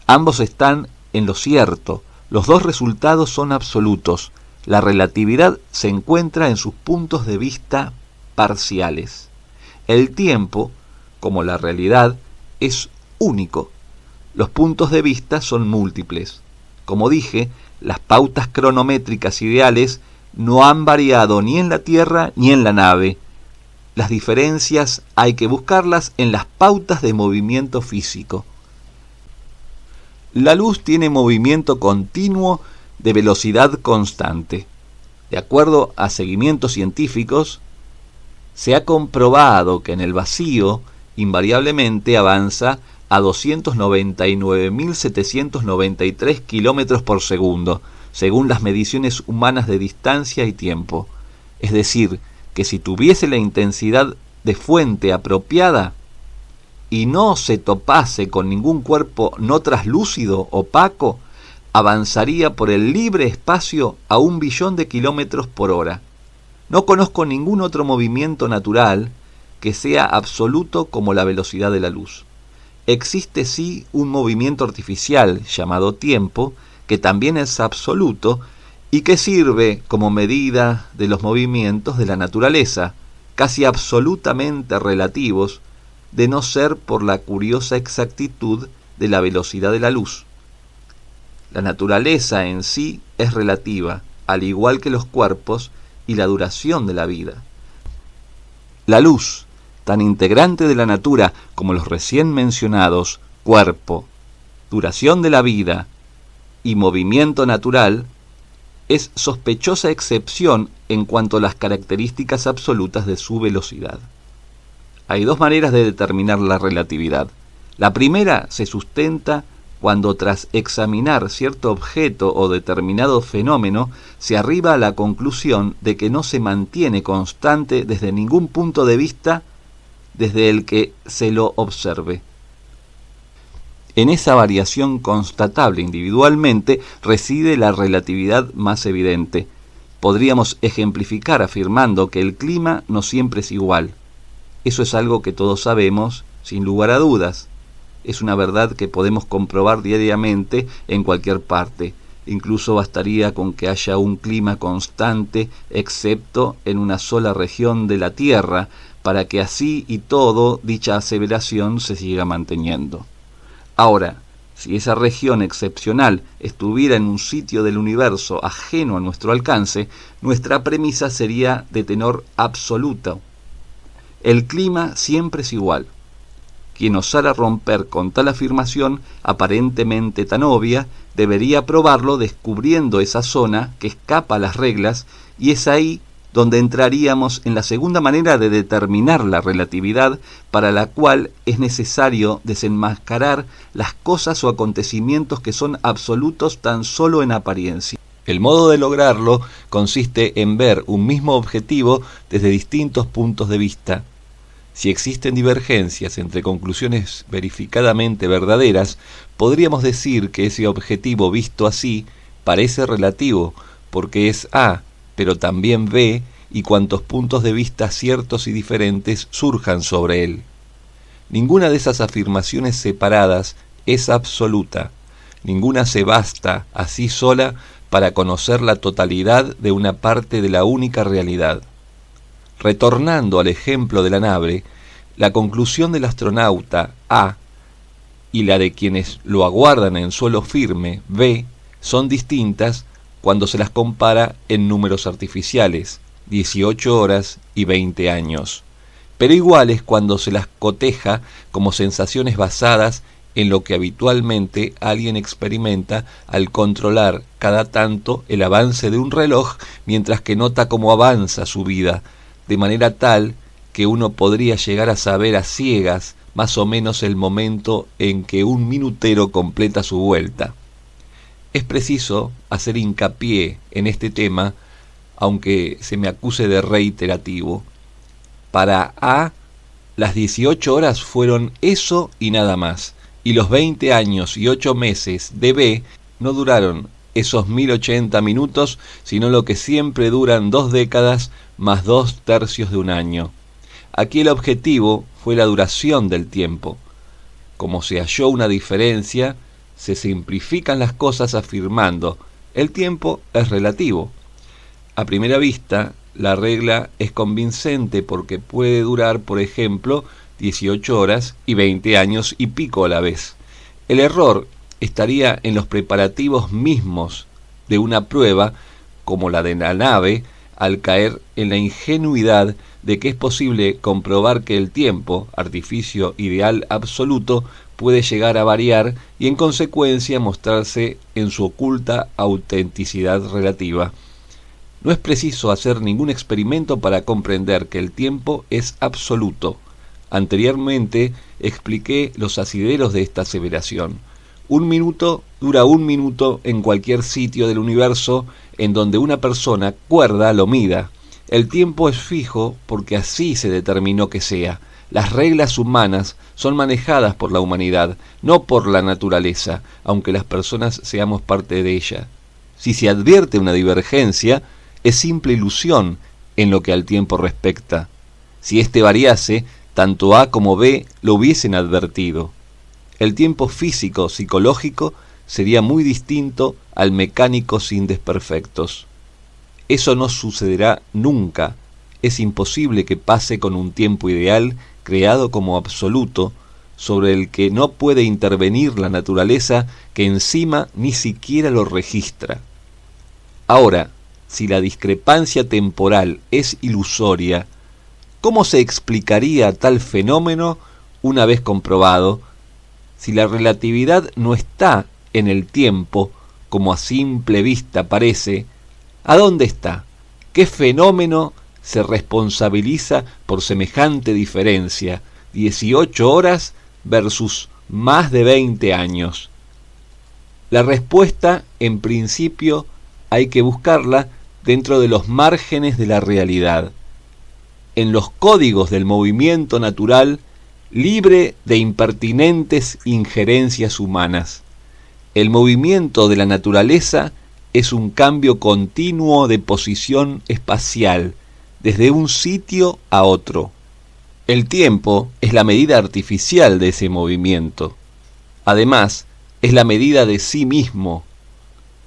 Ambos están en lo cierto, los dos resultados son absolutos, la relatividad se encuentra en sus puntos de vista parciales. El tiempo, como la realidad, es único. Los puntos de vista son múltiples. Como dije, las pautas cronométricas ideales no han variado ni en la Tierra ni en la nave. Las diferencias hay que buscarlas en las pautas de movimiento físico. La luz tiene movimiento continuo de velocidad constante. De acuerdo a seguimientos científicos, se ha comprobado que en el vacío invariablemente avanza a 299.793 kilómetros por segundo, según las mediciones humanas de distancia y tiempo. Es decir, que si tuviese la intensidad de fuente apropiada y no se topase con ningún cuerpo no traslúcido, opaco, avanzaría por el libre espacio a 1 billón de kilómetros por hora. No conozco ningún otro movimiento natural que sea absoluto como la velocidad de la luz. Existe sí un movimiento artificial llamado tiempo, que también es absoluto y que sirve como medida de los movimientos de la naturaleza, casi absolutamente relativos, de no ser por la curiosa exactitud de la velocidad de la luz. La naturaleza en sí es relativa, al igual que los cuerpos y la duración de la vida. La luz, tan integrante de la natura como los recién mencionados cuerpo, duración de la vida y movimiento natural, es sospechosa excepción en cuanto a las características absolutas de su velocidad. Hay dos maneras de determinar la relatividad. La primera se sustenta cuando tras examinar cierto objeto o determinado fenómeno se arriba a la conclusión de que no se mantiene constante desde ningún punto de vista desde el que se lo observe. En esa variación constatable individualmente reside la relatividad más evidente. Podríamos ejemplificar afirmando que el clima no siempre es igual. Eso es algo que todos sabemos, sin lugar a dudas. Es una verdad que podemos comprobar diariamente en cualquier parte. Incluso bastaría con que haya un clima constante, excepto en una sola región de la Tierra, para que así y todo dicha aseveración se siga manteniendo. Ahora, si esa región excepcional estuviera en un sitio del universo ajeno a nuestro alcance, nuestra premisa sería de tenor absoluto. El clima siempre es igual. Quien osara romper con tal afirmación, aparentemente tan obvia, debería probarlo descubriendo esa zona que escapa a las reglas, y es ahí donde entraríamos en la segunda manera de determinar la relatividad, para la cual es necesario desenmascarar las cosas o acontecimientos que son absolutos tan solo en apariencia. El modo de lograrlo consiste en ver un mismo objetivo desde distintos puntos de vista. Si existen divergencias entre conclusiones verificadamente verdaderas, podríamos decir que ese objetivo visto así parece relativo, porque es A, pero también B, y cuantos puntos de vista ciertos y diferentes surjan sobre él. Ninguna de esas afirmaciones separadas es absoluta, ninguna se basta así sola para conocer la totalidad de una parte de la única realidad. Retornando al ejemplo de la nave, la conclusión del astronauta A y la de quienes lo aguardan en suelo firme B son distintas cuando se las compara en números artificiales, 18 horas y 20 años, pero iguales cuando se las coteja como sensaciones basadas en lo que habitualmente alguien experimenta al controlar cada tanto el avance de un reloj mientras que nota cómo avanza su vida, de manera tal que uno podría llegar a saber a ciegas más o menos el momento en que un minutero completa su vuelta. Es preciso hacer hincapié en este tema, aunque se me acuse de reiterativo. Para A, las 18 horas fueron eso y nada más, y los 20 años y 8 meses de B no duraron esos 1080 minutos, sino lo que siempre duran 2 décadas más 2/3 de un año. Aquí el objetivo fue la duración del tiempo. Como se halló una diferencia, se simplifican las cosas afirmando: el tiempo es relativo. A primera vista, la regla es convincente porque puede durar, por ejemplo, 18 horas y 20 años y pico a la vez. El error estaría en los preparativos mismos de una prueba como la de la nave, al caer en la ingenuidad de que es posible comprobar que el tiempo, artificio ideal absoluto, puede llegar a variar y en consecuencia mostrarse en su oculta autenticidad relativa. No es preciso hacer ningún experimento para comprender que el tiempo es absoluto. Anteriormente expliqué los asideros de esta aseveración. 1 minuto dura 1 minuto en cualquier sitio del universo en donde una persona cuerda lo mida. El tiempo es fijo porque así se determinó que sea. Las reglas humanas son manejadas por la humanidad, no por la naturaleza, aunque las personas seamos parte de ella. Si se advierte una divergencia, es simple ilusión en lo que al tiempo respecta. Si éste variase, tanto A como B lo hubiesen advertido. El tiempo físico psicológico sería muy distinto al mecánico sin desperfectos. Eso no sucederá nunca. Es imposible que pase con un tiempo ideal creado como absoluto, sobre el que no puede intervenir la naturaleza, que encima ni siquiera lo registra. Ahora, si la discrepancia temporal es ilusoria, ¿cómo se explicaría tal fenómeno una vez comprobado? Si la relatividad no está en el tiempo, como a simple vista parece, ¿a dónde está? ¿Qué fenómeno se responsabiliza por semejante diferencia? 18 horas versus más de 20 años. La respuesta, en principio, hay que buscarla dentro de los márgenes de la realidad, en los códigos del movimiento natural, libre de impertinentes injerencias humanas. El movimiento de la naturaleza es un cambio continuo de posición espacial, desde un sitio a otro. El tiempo es la medida artificial de ese movimiento. Además, es la medida de sí mismo.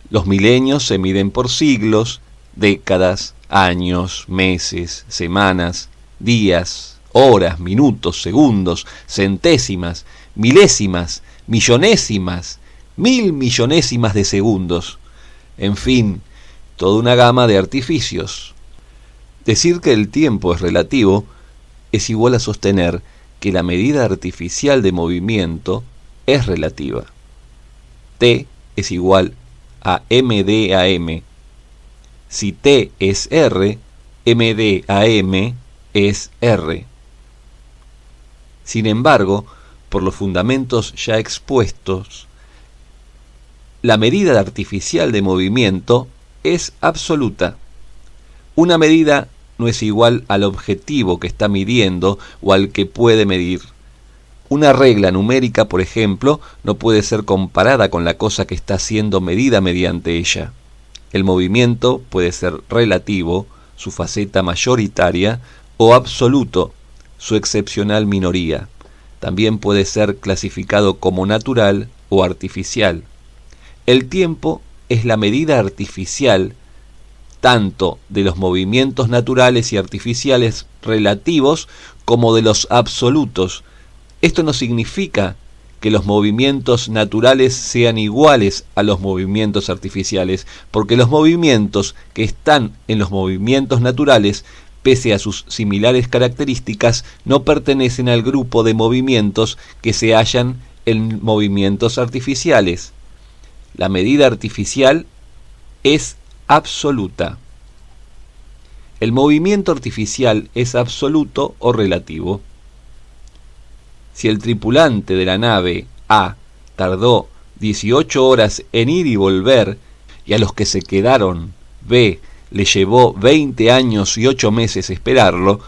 Los milenios se miden por siglos, décadas, años, meses, semanas, días, horas, minutos, segundos, centésimas, milésimas, millonésimas, 1000 millonésimas de segundos. En fin, toda una gama de artificios. Decir que el tiempo es relativo es igual a sostener que la medida artificial de movimiento es relativa. T es igual a md a m. Si T es R, md a m es R. Sin embargo, por los fundamentos ya expuestos, la medida artificial de movimiento es absoluta. Una medida no es igual al objetivo que está midiendo o al que puede medir. Una regla numérica, por ejemplo, no puede ser comparada con la cosa que está siendo medida mediante ella. El movimiento puede ser relativo, su faceta mayoritaria, o absoluto, su excepcional minoría. También puede ser clasificado como natural o artificial. El tiempo es la medida artificial tanto de los movimientos naturales y artificiales relativos como de los absolutos. Esto no significa que los movimientos naturales sean iguales a los movimientos artificiales, porque los movimientos que están en los movimientos naturales, pese a sus similares características, no pertenecen al grupo de movimientos que se hallan en movimientos artificiales. La medida artificial es absoluta. El movimiento artificial es absoluto o relativo. Si el tripulante de la nave A tardó 18 horas en ir y volver, y a los que se quedaron B le llevó 20 años y 8 meses esperarlo,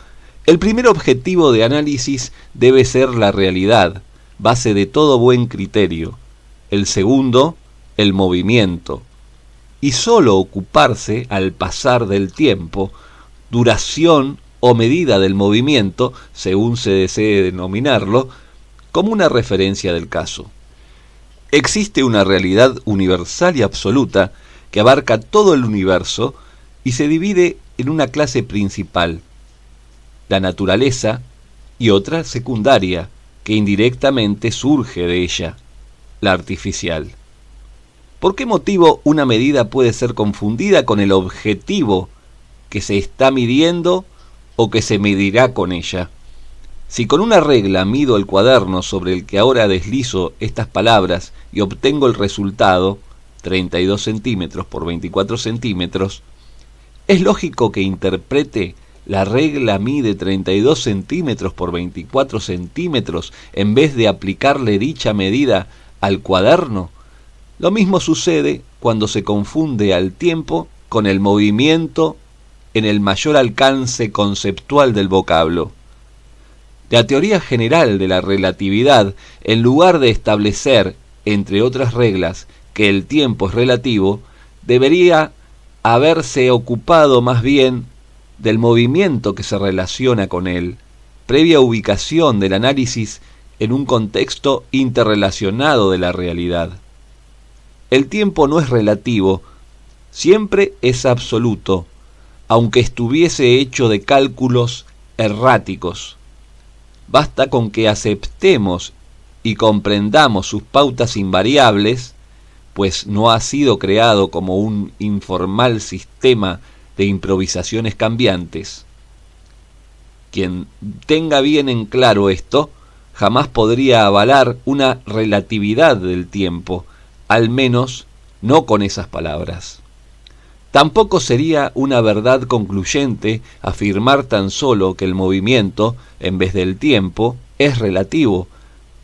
el primer objetivo de análisis debe ser la realidad, base de todo buen criterio. El segundo, el movimiento. Y sólo ocuparse al pasar del tiempo, duración o medida del movimiento, según se desee denominarlo, como una referencia del caso. Existe una realidad universal y absoluta que abarca todo el universo y se divide en una clase principal, la naturaleza, y otra secundaria, que indirectamente surge de ella, la artificial. ¿Por qué motivo una medida puede ser confundida con el objetivo que se está midiendo o que se medirá con ella? Si con una regla mido el cuaderno sobre el que ahora deslizo estas palabras y obtengo el resultado, 32 centímetros por 24 centímetros, es lógico que interprete la regla mide 32 centímetros por 24 centímetros en vez de aplicarle dicha medida al cuaderno. Lo mismo sucede cuando se confunde al tiempo con el movimiento en el mayor alcance conceptual del vocablo. La teoría general de la relatividad, en lugar de establecer, entre otras reglas, que el tiempo es relativo, debería haberse ocupado más bien del movimiento que se relaciona con él, previa ubicación del análisis en un contexto interrelacionado de la realidad. El tiempo no es relativo, siempre es absoluto, aunque estuviese hecho de cálculos erráticos. Basta con que aceptemos y comprendamos sus pautas invariables, pues no ha sido creado como un informal sistema de improvisaciones cambiantes. Quien tenga bien en claro esto, jamás podría avalar una relatividad del tiempo, al menos no con esas palabras. Tampoco sería una verdad concluyente afirmar tan solo que el movimiento, en vez del tiempo, es relativo,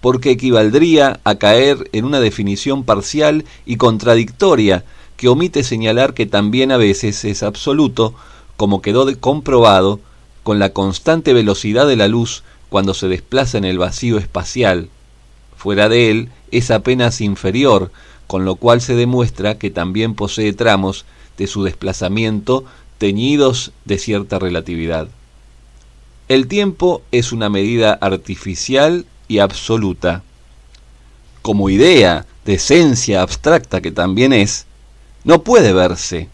porque equivaldría a caer en una definición parcial y contradictoria que omite señalar que también a veces es absoluto, como quedó comprobado con la constante velocidad de la luz cuando se desplaza en el vacío espacial. Fuera de él es apenas inferior, con lo cual se demuestra que también posee tramos de su desplazamiento teñidos de cierta relatividad. El tiempo es una medida artificial y absoluta. Como idea de esencia abstracta que también es, no puede verse,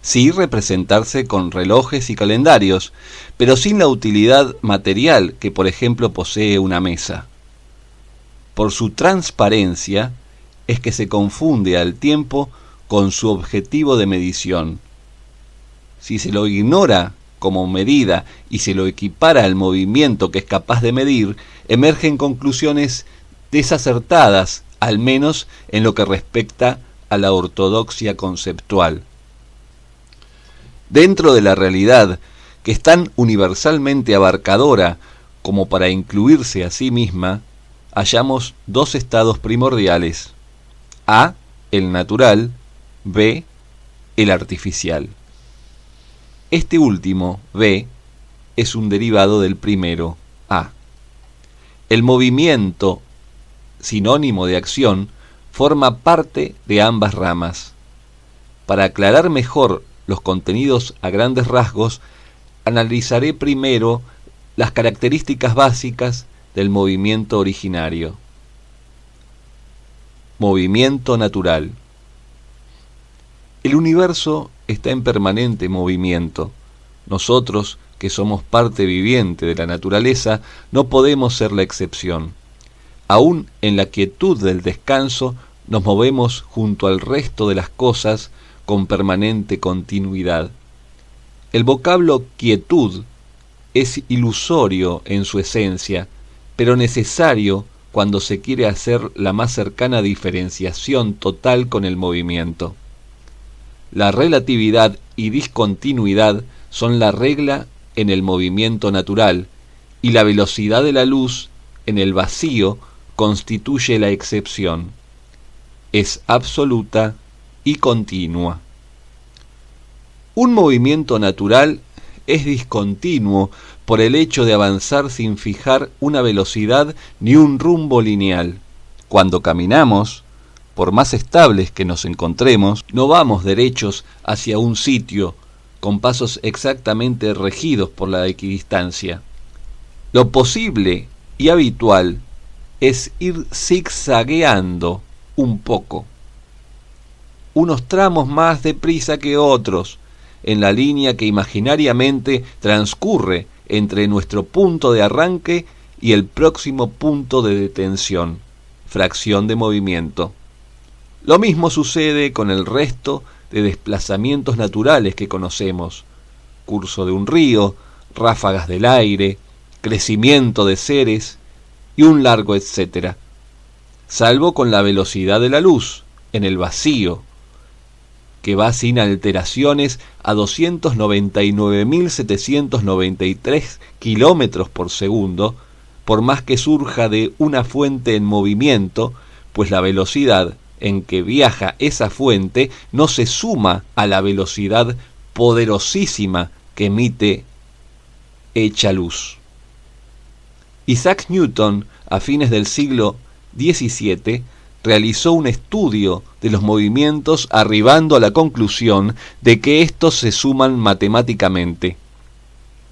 sí representarse con relojes y calendarios, pero sin la utilidad material que por ejemplo posee una mesa. Por su transparencia es que se confunde al tiempo con su objetivo de medición. Si se lo ignora como medida y se lo equipara al movimiento que es capaz de medir, emergen conclusiones desacertadas, al menos en lo que respecta a la ortodoxia conceptual. Dentro de la realidad, que es tan universalmente abarcadora como para incluirse a sí misma, hallamos dos estados primordiales: A, el natural; B, el artificial. Este último, B, es un derivado del primero, A. El movimiento, sinónimo de acción, forma parte de ambas ramas. Para aclarar mejor los contenidos a grandes rasgos, analizaré primero las características básicas del movimiento originario. Movimiento natural. El universo está en permanente movimiento. Nosotros, que somos parte viviente de la naturaleza, no podemos ser la excepción. Aún en la quietud del descanso, nos movemos junto al resto de las cosas con permanente continuidad. El vocablo quietud es ilusorio en su esencia, pero necesario cuando se quiere hacer la más cercana diferenciación total con el movimiento. La relatividad y discontinuidad son la regla en el movimiento natural, y la velocidad de la luz en el vacío constituye la excepción. Es absoluta y continua. Un movimiento natural es discontinuo por el hecho de avanzar sin fijar una velocidad ni un rumbo lineal. Cuando caminamos, por más estables que nos encontremos, no vamos derechos hacia un sitio con pasos exactamente regidos por la equidistancia. Lo posible y habitual es ir zigzagueando un poco, unos tramos más deprisa que otros, en la línea que imaginariamente transcurre entre nuestro punto de arranque y el próximo punto de detención, fracción de movimiento. Lo mismo sucede con el resto de desplazamientos naturales que conocemos: curso de un río, ráfagas del aire, crecimiento de seres y un largo etcétera, salvo con la velocidad de la luz en el vacío, que va sin alteraciones a 299.793 kilómetros por segundo, por más que surja de una fuente en movimiento, pues la velocidad en que viaja esa fuente no se suma a la velocidad poderosísima que emite hecha luz. Isaac Newton, a fines del siglo XVII, realizó un estudio de los movimientos, arribando a la conclusión de que estos se suman matemáticamente.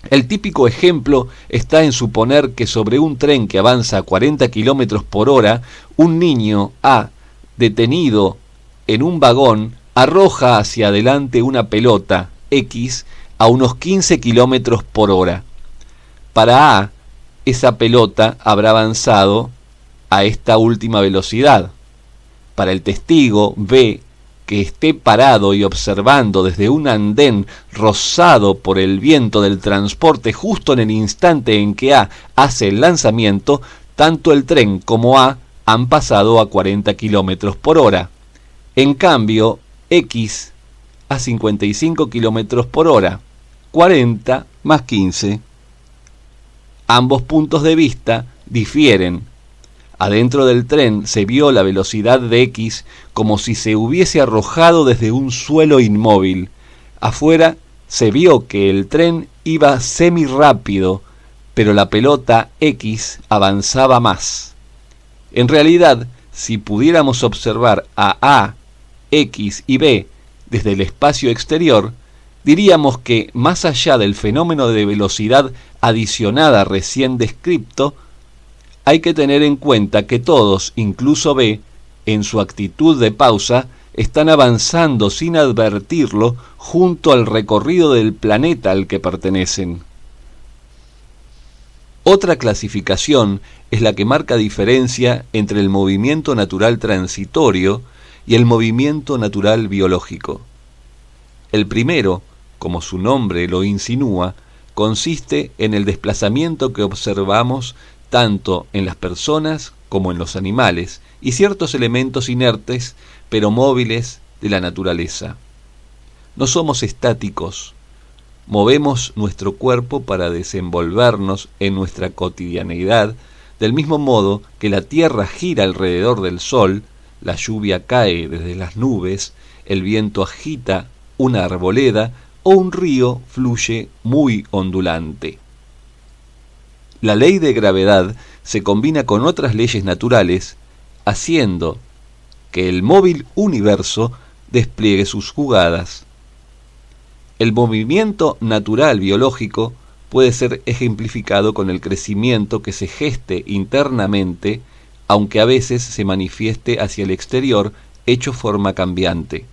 El típico ejemplo está en suponer que sobre un tren que avanza a 40 km por hora, un niño A, detenido en un vagón, arroja hacia adelante una pelota X a unos 15 km por hora. Para A, esa pelota habrá avanzado a esta última velocidad. Para el testigo B, que esté parado y observando desde un andén rozado por el viento del transporte justo en el instante en que A hace el lanzamiento, tanto el tren como A han pasado a 40 km por hora. En cambio, X a 55 km por hora, 40 más 15. Ambos puntos de vista difieren. Adentro del tren se vio la velocidad de X como si se hubiese arrojado desde un suelo inmóvil. Afuera se vio que el tren iba semirápido, pero la pelota X avanzaba más. En realidad, si pudiéramos observar a, X y B desde el espacio exterior, diríamos que, más allá del fenómeno de velocidad adicionada recién descrito, hay que tener en cuenta que todos, incluso B, en su actitud de pausa, están avanzando sin advertirlo junto al recorrido del planeta al que pertenecen. Otra clasificación es la que marca diferencia entre el movimiento natural transitorio y el movimiento natural biológico. El primero, como su nombre lo insinúa, consiste en el desplazamiento que observamos tanto en las personas como en los animales y ciertos elementos inertes pero móviles de la naturaleza. No somos estáticos, movemos nuestro cuerpo para desenvolvernos en nuestra cotidianeidad, del mismo modo que la Tierra gira alrededor del Sol, la lluvia cae desde las nubes, el viento agita una arboleda o un río fluye muy ondulante. La ley de gravedad se combina con otras leyes naturales, haciendo que el móvil universo despliegue sus jugadas. El movimiento natural biológico puede ser ejemplificado con el crecimiento que se geste internamente, aunque a veces se manifieste hacia el exterior hecho forma cambiante.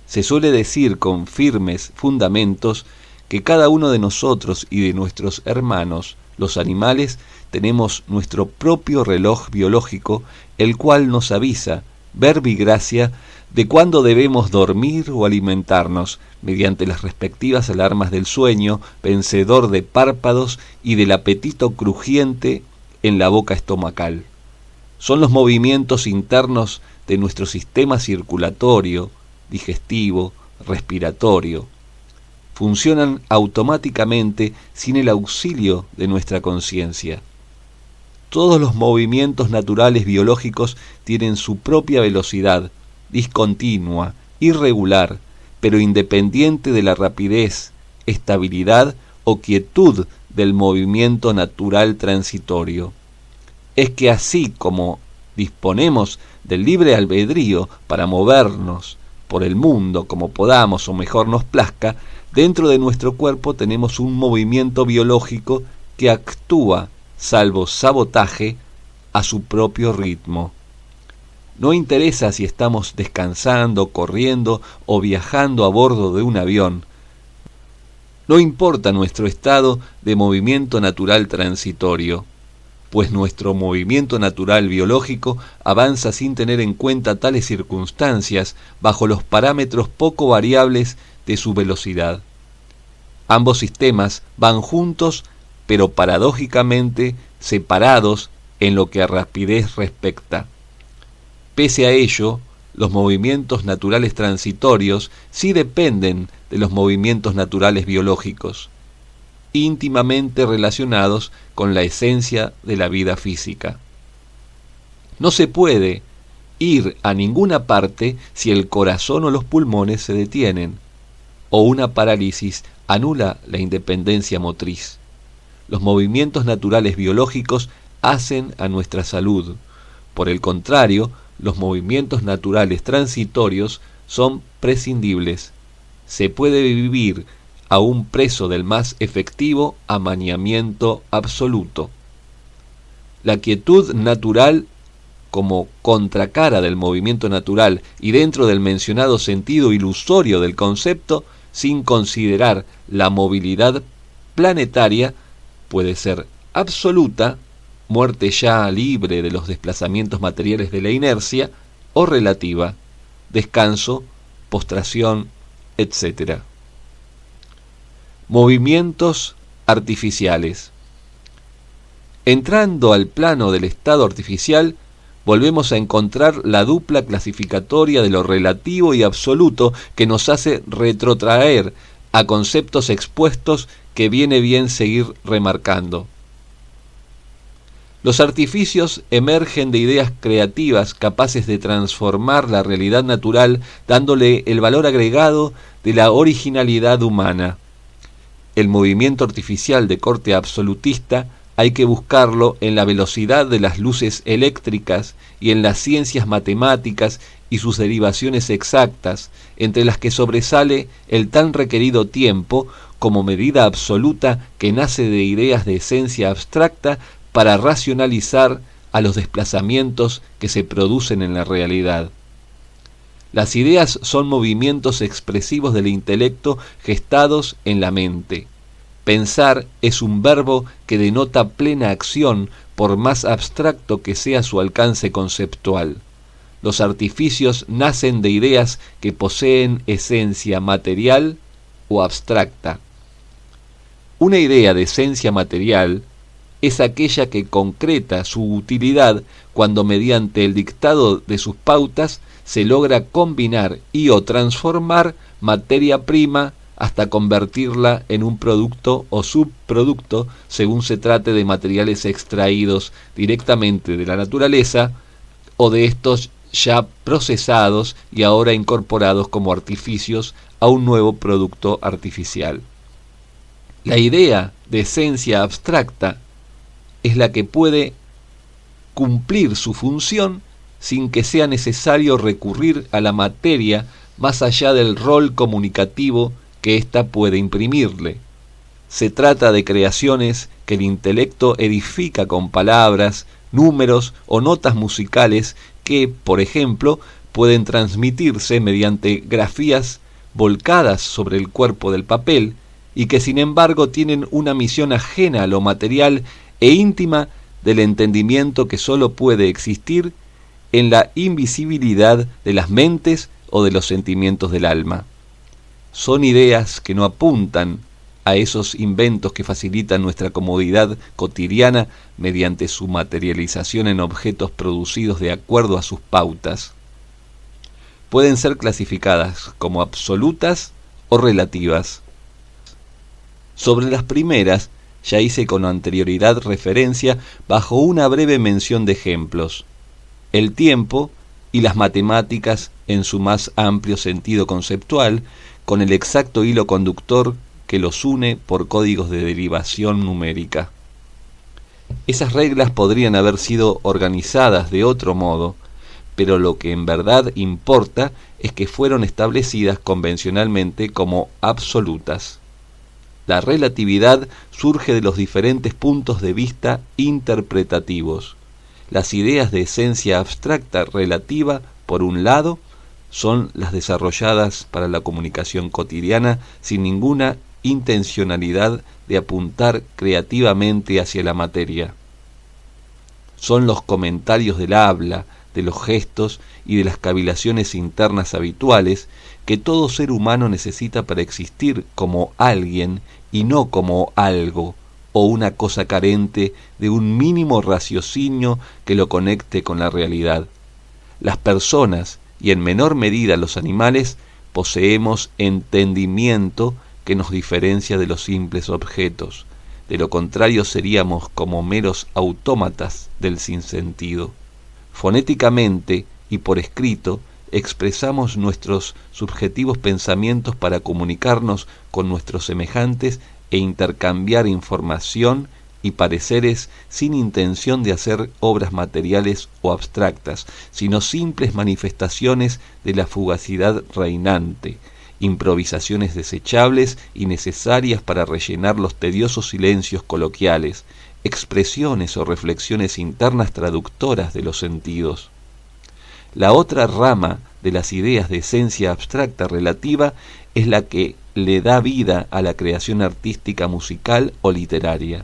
Se suele decir con firmes fundamentos que cada uno de nosotros y de nuestros hermanos, los animales, tenemos nuestro propio reloj biológico, el cual nos avisa, verbigracia, de cuándo debemos dormir o alimentarnos, mediante las respectivas alarmas del sueño, vencedor de párpados y del apetito crujiente en la boca estomacal. Son los movimientos internos de nuestro sistema circulatorio, digestivo, respiratorio. Funcionan automáticamente sin el auxilio de nuestra conciencia. Todos los movimientos naturales biológicos tienen su propia velocidad, discontinua, irregular, pero independiente de la rapidez, estabilidad o quietud del movimiento natural transitorio. Es que así como disponemos del libre albedrío para movernos por el mundo como podamos o mejor nos plazca, dentro de nuestro cuerpo tenemos un movimiento biológico que actúa, salvo sabotaje, a su propio ritmo. No interesa si estamos descansando, corriendo o viajando a bordo de un avión. No importa nuestro estado de movimiento natural transitorio, pues nuestro movimiento natural biológico avanza sin tener en cuenta tales circunstancias bajo los parámetros poco variables de su velocidad. Ambos sistemas van juntos, pero paradójicamente separados en lo que a rapidez respecta. Pese a ello, los movimientos naturales transitorios sí dependen de los movimientos naturales biológicos, íntimamente relacionados con la esencia de la vida física. No se puede ir a ninguna parte si el corazón o los pulmones se detienen, o una parálisis anula la independencia motriz. Los movimientos naturales biológicos hacen a nuestra salud. Por el contrario, los movimientos naturales transitorios son prescindibles. Se puede vivir aún preso del más efectivo amañamiento absoluto. La quietud natural, como contracara del movimiento natural y dentro del mencionado sentido ilusorio del concepto, sin considerar la movilidad planetaria, puede ser absoluta, muerte ya libre de los desplazamientos materiales de la inercia, o relativa, descanso, postración, etc. Movimientos artificiales. Entrando al plano del estado artificial, volvemos a encontrar la dupla clasificatoria de lo relativo y absoluto que nos hace retrotraer a conceptos expuestos que viene bien seguir remarcando. Los artificios emergen de ideas creativas capaces de transformar la realidad natural, dándole el valor agregado de la originalidad humana. El movimiento artificial de corte absolutista hay que buscarlo en la velocidad de las luces eléctricas y en las ciencias matemáticas y sus derivaciones exactas, entre las que sobresale el tan requerido tiempo como medida absoluta que nace de ideas de esencia abstracta para racionalizar a los desplazamientos que se producen en la realidad. Las ideas son movimientos expresivos del intelecto gestados en la mente. Pensar es un verbo que denota plena acción, por más abstracto que sea su alcance conceptual. Los artificios nacen de ideas que poseen esencia material o abstracta. Una idea de esencia material es aquella que concreta su utilidad cuando mediante el dictado de sus pautas se logra combinar y o transformar materia prima hasta convertirla en un producto o subproducto según se trate de materiales extraídos directamente de la naturaleza o de estos ya procesados y ahora incorporados como artificios a un nuevo producto artificial. La idea de esencia abstracta es la que puede cumplir su función sin que sea necesario recurrir a la materia más allá del rol comunicativo que ésta puede imprimirle. Se trata de creaciones que el intelecto edifica con palabras, números o notas musicales que, por ejemplo, pueden transmitirse mediante grafías volcadas sobre el cuerpo del papel y que sin embargo tienen una misión ajena a lo material e íntima del entendimiento que sólo puede existir en la invisibilidad de las mentes o de los sentimientos del alma. Son ideas que no apuntan a esos inventos que facilitan nuestra comodidad cotidiana mediante su materialización en objetos producidos de acuerdo a sus pautas. Pueden ser clasificadas como absolutas o relativas. Sobre las primeras, ya hice con anterioridad referencia bajo una breve mención de ejemplos. El tiempo y las matemáticas en su más amplio sentido conceptual, con el exacto hilo conductor que los une por códigos de derivación numérica. Esas reglas podrían haber sido organizadas de otro modo, pero lo que en verdad importa es que fueron establecidas convencionalmente como absolutas. La relatividad surge de los diferentes puntos de vista interpretativos. Las ideas de esencia abstracta relativa, por un lado, son las desarrolladas para la comunicación cotidiana sin ninguna intencionalidad de apuntar creativamente hacia la materia. Son los comentarios del habla, de los gestos y de las cavilaciones internas habituales que todo ser humano necesita para existir como alguien y no como algo o una cosa carente de un mínimo raciocinio que lo conecte con la realidad. Las personas, y en menor medida los animales, poseemos entendimiento que nos diferencia de los simples objetos. De lo contrario seríamos como meros autómatas del sinsentido. Fonéticamente y por escrito expresamos nuestros subjetivos pensamientos para comunicarnos con nuestros semejantes e intercambiar información y pareceres sin intención de hacer obras materiales o abstractas, sino simples manifestaciones de la fugacidad reinante, improvisaciones desechables y necesarias para rellenar los tediosos silencios coloquiales, expresiones o reflexiones internas traductoras de los sentidos. La otra rama de las ideas de esencia abstracta relativa es la que le da vida a la creación artística musical o literaria,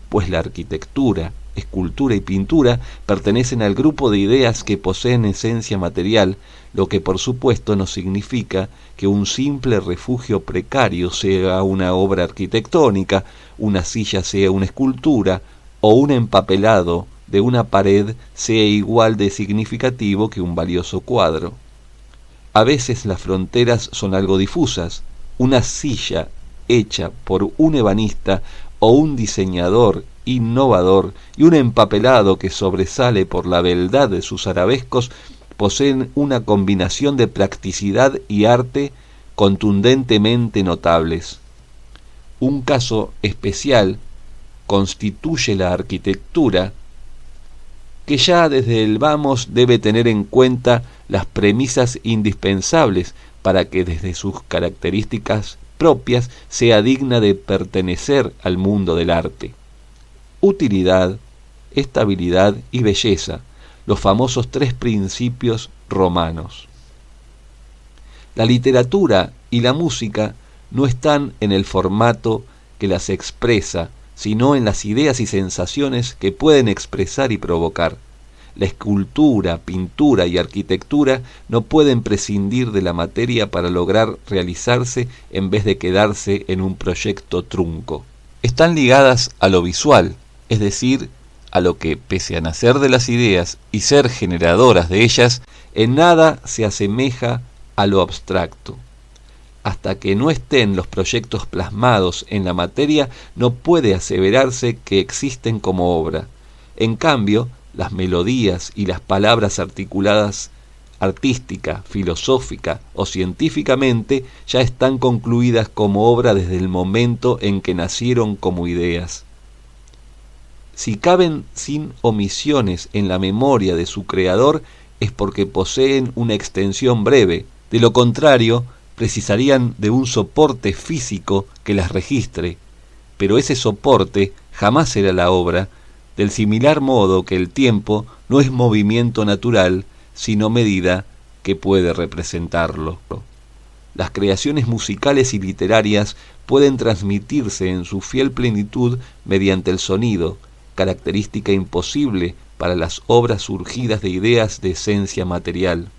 pues la arquitectura, escultura y pintura pertenecen al grupo de ideas que poseen esencia material, lo que por supuesto no significa que un simple refugio precario sea una obra arquitectónica, una silla sea una escultura, o un empapelado de una pared sea igual de significativo que un valioso cuadro. A veces las fronteras son algo difusas. Una silla hecha por un ebanista o un diseñador innovador y un empapelado que sobresale por la beldad de sus arabescos poseen una combinación de practicidad y arte contundentemente notables. Un caso especial constituye la arquitectura, que ya desde el vamos debe tener en cuenta las premisas indispensables para que desde sus características propias sea digna de pertenecer al mundo del arte. Utilidad, estabilidad y belleza, los famosos 3 principios romanos. La literatura y la música no están en el formato que las expresa, sino en las ideas y sensaciones que pueden expresar y provocar. La escultura, pintura y arquitectura no pueden prescindir de la materia para lograr realizarse en vez de quedarse en un proyecto trunco. Están ligadas a lo visual, es decir, a lo que, pese a nacer de las ideas y ser generadoras de ellas, en nada se asemeja a lo abstracto. Hasta que no estén los proyectos plasmados en la materia, no puede aseverarse que existen como obra. En cambio, las melodías y las palabras articuladas artística, filosófica o científicamente ya están concluidas como obra desde el momento en que nacieron como ideas. Si caben sin omisiones en la memoria de su creador, es porque poseen una extensión breve. De lo contrario, precisarían de un soporte físico que las registre, pero ese soporte jamás será la obra, del similar modo que el tiempo no es movimiento natural, sino medida que puede representarlo. Las creaciones musicales y literarias pueden transmitirse en su fiel plenitud mediante el sonido, característica imposible para las obras surgidas de ideas de esencia material.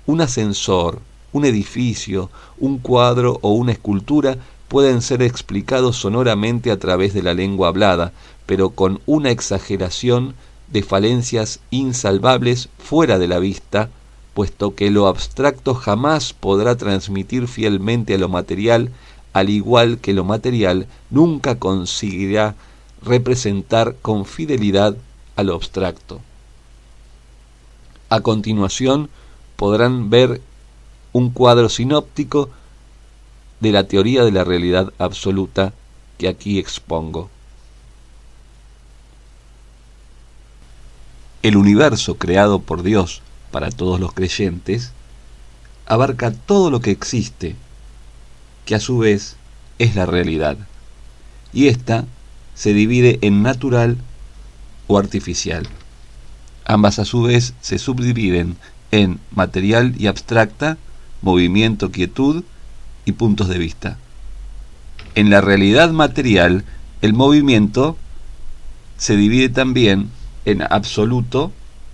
Un ascensor, un edificio, un cuadro o una escultura pueden ser explicados sonoramente a través de la lengua hablada, pero con una exageración de falencias insalvables fuera de la vista, puesto que lo abstracto jamás podrá transmitir fielmente a lo material, al igual que lo material nunca conseguirá representar con fidelidad a lo abstracto. A continuación podrán ver un cuadro sinóptico de la teoría de la realidad absoluta que aquí expongo. El universo creado por Dios para todos los creyentes abarca todo lo que existe, que a su vez es la realidad, y ésta se divide en natural o artificial. Ambas a su vez se subdividen en material y abstracta, movimiento, quietud y puntos de vista. En la realidad material, el movimiento se divide también en absoluto,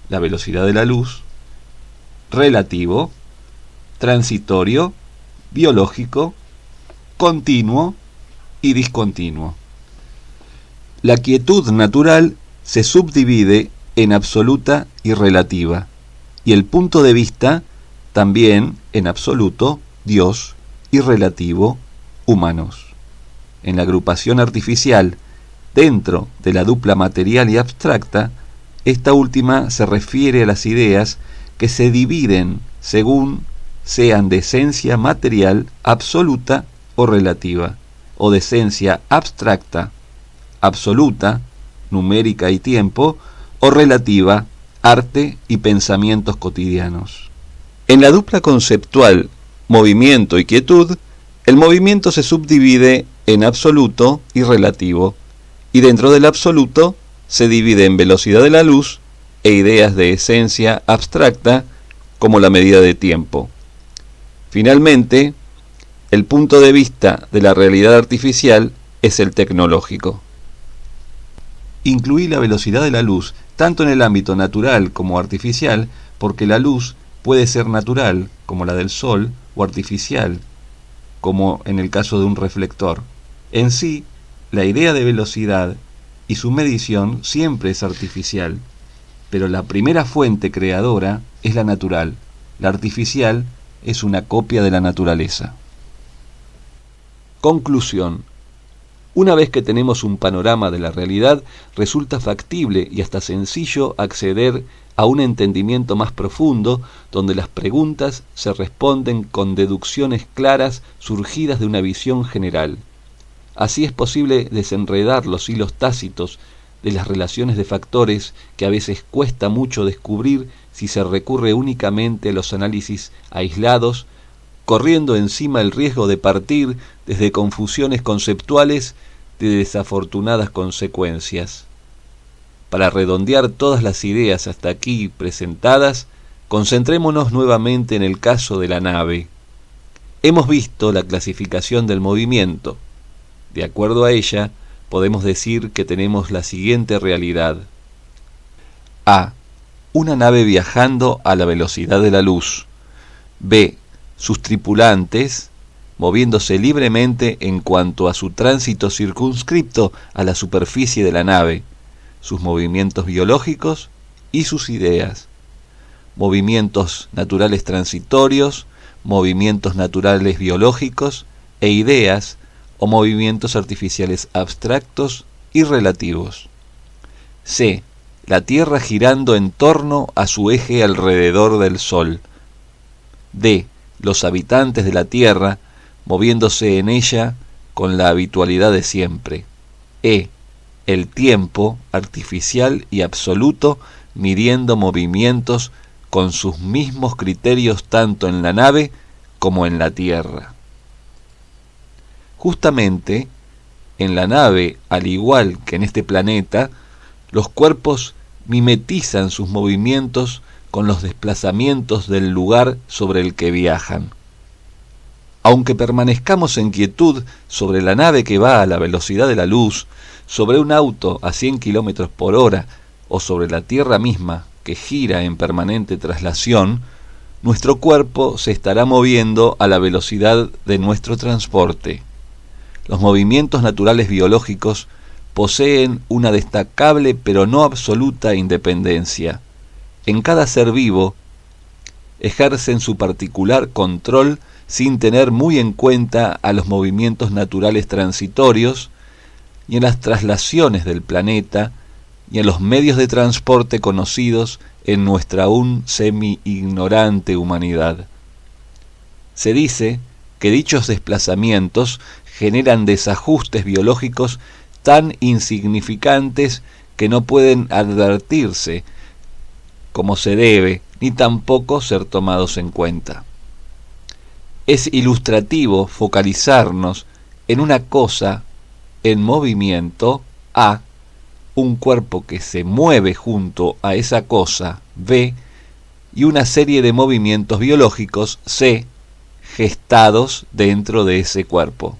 la velocidad de la luz, relativo, transitorio, biológico, continuo y discontinuo. La quietud natural se subdivide en absoluta y relativa, y el punto de vista también en absoluto, Dios, y relativo, humanos. En la agrupación artificial, dentro de la dupla material y abstracta, esta última se refiere a las ideas que se dividen según sean de esencia material absoluta o relativa, o de esencia abstracta, absoluta, numérica y tiempo, o relativa, arte y pensamientos cotidianos. En la dupla conceptual movimiento y quietud, el movimiento se subdivide en absoluto y relativo, y dentro del absoluto se divide en velocidad de la luz e ideas de esencia abstracta como la medida de tiempo. Finalmente, el punto de vista de la realidad artificial es el tecnológico. Incluí la velocidad de la luz tanto en el ámbito natural como artificial, porque la luz puede ser natural, como la del sol, o artificial, como en el caso de un reflector. En sí, la idea de velocidad y su medición siempre es artificial, pero la primera fuente creadora es la natural. La artificial es una copia de la naturaleza. Conclusión. Una vez que tenemos un panorama de la realidad, resulta factible y hasta sencillo acceder a un entendimiento más profundo, donde las preguntas se responden con deducciones claras surgidas de una visión general. Así es posible desenredar los hilos tácitos de las relaciones de factores que a veces cuesta mucho descubrir si se recurre únicamente a los análisis aislados, corriendo encima el riesgo de partir desde confusiones conceptuales de desafortunadas consecuencias. Para redondear todas las ideas hasta aquí presentadas, concentrémonos nuevamente en el caso de la nave. Hemos visto la clasificación del movimiento. De acuerdo a ella, podemos decir que tenemos la siguiente realidad. A. Una nave viajando a la velocidad de la luz. B. Sus tripulantes moviéndose libremente en cuanto a su tránsito circunscripto a la superficie de la nave, sus movimientos biológicos y sus ideas. Movimientos naturales transitorios, movimientos naturales biológicos e ideas o movimientos artificiales abstractos y relativos. C. La Tierra girando en torno a su eje alrededor del Sol. D. Los habitantes de la Tierra moviéndose en ella con la habitualidad de siempre. E. El tiempo artificial y absoluto midiendo movimientos con sus mismos criterios tanto en la nave como en la Tierra. Justamente, en la nave, al igual que en este planeta, los cuerpos mimetizan sus movimientos con los desplazamientos del lugar sobre el que viajan. Aunque permanezcamos en quietud sobre la nave que va a la velocidad de la luz, sobre un auto a 100 km por hora o sobre la Tierra misma que gira en permanente traslación, nuestro cuerpo se estará moviendo a la velocidad de nuestro transporte. Los movimientos naturales biológicos poseen una destacable pero no absoluta independencia. En cada ser vivo ejercen su particular control sin tener muy en cuenta a los movimientos naturales transitorios y en las traslaciones del planeta y en los medios de transporte conocidos en nuestra aún semi-ignorante humanidad. Se dice que dichos desplazamientos generan desajustes biológicos tan insignificantes que no pueden advertirse como se debe, ni tampoco ser tomados en cuenta. Es ilustrativo focalizarnos en una cosa en movimiento, A, un cuerpo que se mueve junto a esa cosa, B, y una serie de movimientos biológicos, C, gestados dentro de ese cuerpo.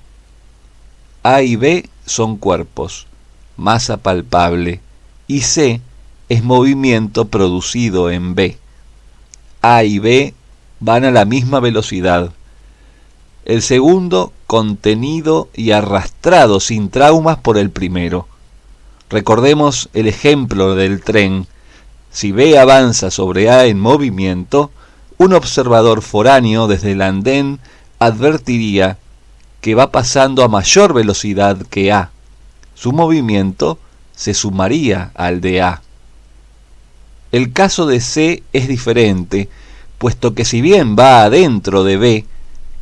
A y B son cuerpos, masa palpable, y C es movimiento producido en B. A y B van a la misma velocidad. El segundo contenido y arrastrado sin traumas por el primero. Recordemos el ejemplo del tren. Si B avanza sobre A en movimiento, un observador foráneo desde el andén advertiría que va pasando a mayor velocidad que A. Su movimiento se sumaría al de A. El caso de C es diferente, puesto que si bien va adentro de B,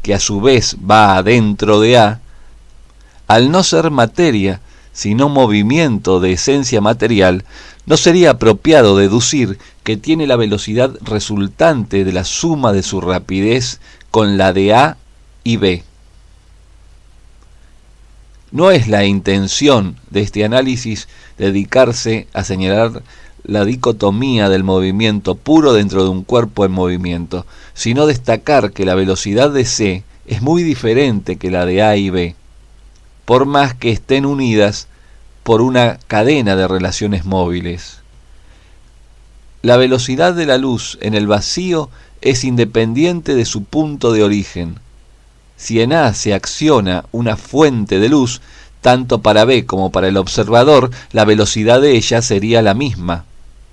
que a su vez va adentro de A, al no ser materia, sino movimiento de esencia material, no sería apropiado deducir que tiene la velocidad resultante de la suma de su rapidez con la de A y B. No es la intención de este análisis dedicarse a señalar la dicotomía del movimiento puro dentro de un cuerpo en movimiento, sino destacar que la velocidad de C es muy diferente que la de A y B, por más que estén unidas por una cadena de relaciones móviles. La velocidad de la luz en el vacío es independiente de su punto de origen. Si en A se acciona una fuente de luz, tanto para B como para el observador, la velocidad de ella sería la misma.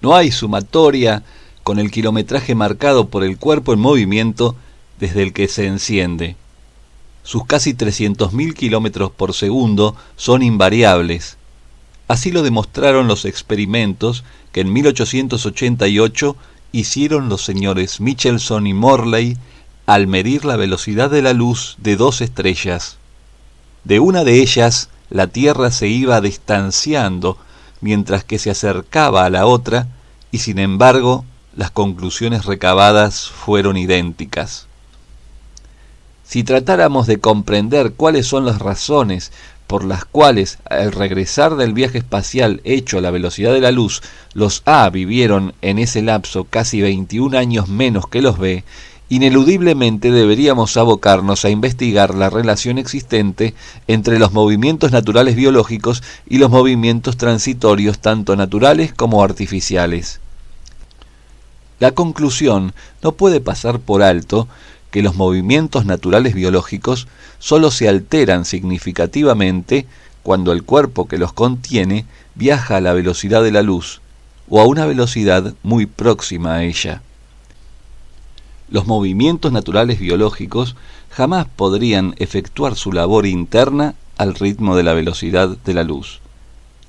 No hay sumatoria con el kilometraje marcado por el cuerpo en movimiento desde el que se enciende. Sus casi 300.000 kilómetros por segundo son invariables. Así lo demostraron los experimentos que en 1888 hicieron los señores Michelson y Morley al medir la velocidad de la luz de dos estrellas. De una de ellas, la Tierra se iba distanciando mientras que se acercaba a la otra, y sin embargo, las conclusiones recabadas fueron idénticas. Si tratáramos de comprender cuáles son las razones por las cuales, al regresar del viaje espacial hecho a la velocidad de la luz, los A vivieron en ese lapso casi 21 años menos que los B, ineludiblemente deberíamos abocarnos a investigar la relación existente entre los movimientos naturales biológicos y los movimientos transitorios tanto naturales como artificiales. La conclusión no puede pasar por alto que los movimientos naturales biológicos solo se alteran significativamente cuando el cuerpo que los contiene viaja a la velocidad de la luz o a una velocidad muy próxima a ella. Los movimientos naturales biológicos jamás podrían efectuar su labor interna al ritmo de la velocidad de la luz.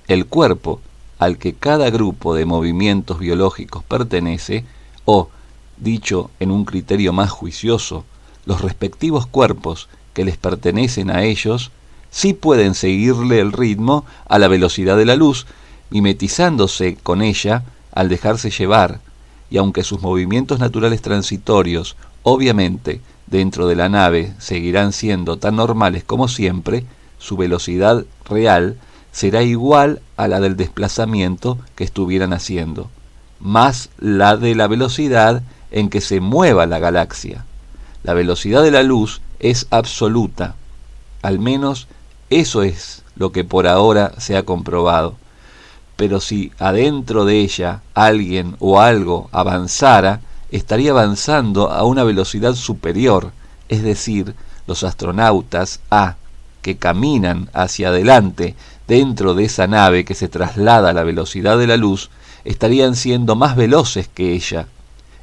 El cuerpo al que cada grupo de movimientos biológicos pertenece, o, dicho en un criterio más juicioso, los respectivos cuerpos que les pertenecen a ellos, sí pueden seguirle el ritmo a la velocidad de la luz, mimetizándose con ella al dejarse llevar, y aunque sus movimientos naturales transitorios, obviamente, dentro de la nave seguirán siendo tan normales como siempre, su velocidad real será igual a la del desplazamiento que estuvieran haciendo, más la de la velocidad en que se mueva la galaxia. La velocidad de la luz es absoluta, al menos eso es lo que por ahora se ha comprobado. Pero si adentro de ella alguien o algo avanzara, estaría avanzando a una velocidad superior, es decir, los astronautas A, que caminan hacia adelante dentro de esa nave que se traslada a la velocidad de la luz, estarían siendo más veloces que ella.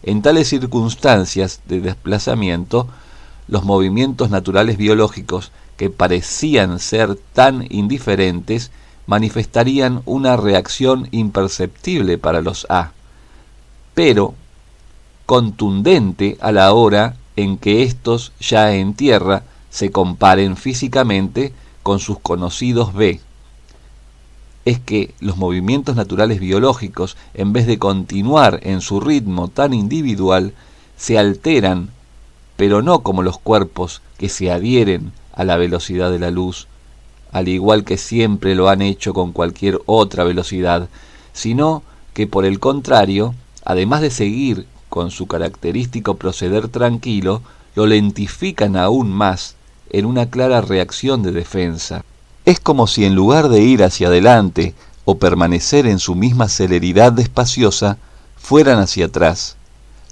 En tales circunstancias de desplazamiento, los movimientos naturales biológicos que parecían ser tan indiferentes manifestarían una reacción imperceptible para los A, pero contundente a la hora en que éstos ya en tierra se comparen físicamente con sus conocidos B. Es que los movimientos naturales biológicos, en vez de continuar en su ritmo tan individual, se alteran, pero no como los cuerpos que se adhieren a la velocidad de la luz, al igual que siempre lo han hecho con cualquier otra velocidad, sino que por el contrario, además de seguir con su característico proceder tranquilo, lo lentifican aún más en una clara reacción de defensa. Es como si en lugar de ir hacia adelante o permanecer en su misma celeridad despaciosa, fueran hacia atrás.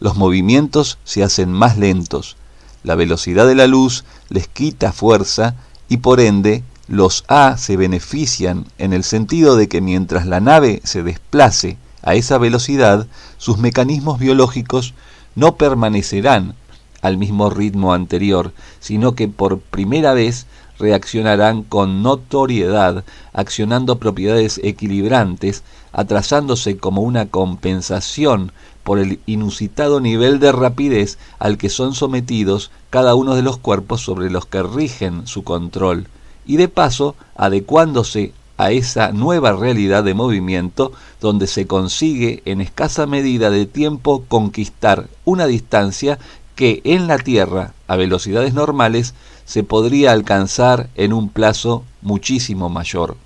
Los movimientos se hacen más lentos, la velocidad de la luz les quita fuerza y por ende los A se benefician en el sentido de que mientras la nave se desplace a esa velocidad, sus mecanismos biológicos no permanecerán al mismo ritmo anterior, sino que por primera vez reaccionarán con notoriedad, accionando propiedades equilibrantes, atrasándose como una compensación por el inusitado nivel de rapidez al que son sometidos cada uno de los cuerpos sobre los que rigen su control, y de paso adecuándose a esa nueva realidad de movimiento donde se consigue en escasa medida de tiempo conquistar una distancia que en la Tierra, a velocidades normales, se podría alcanzar en un plazo muchísimo mayor.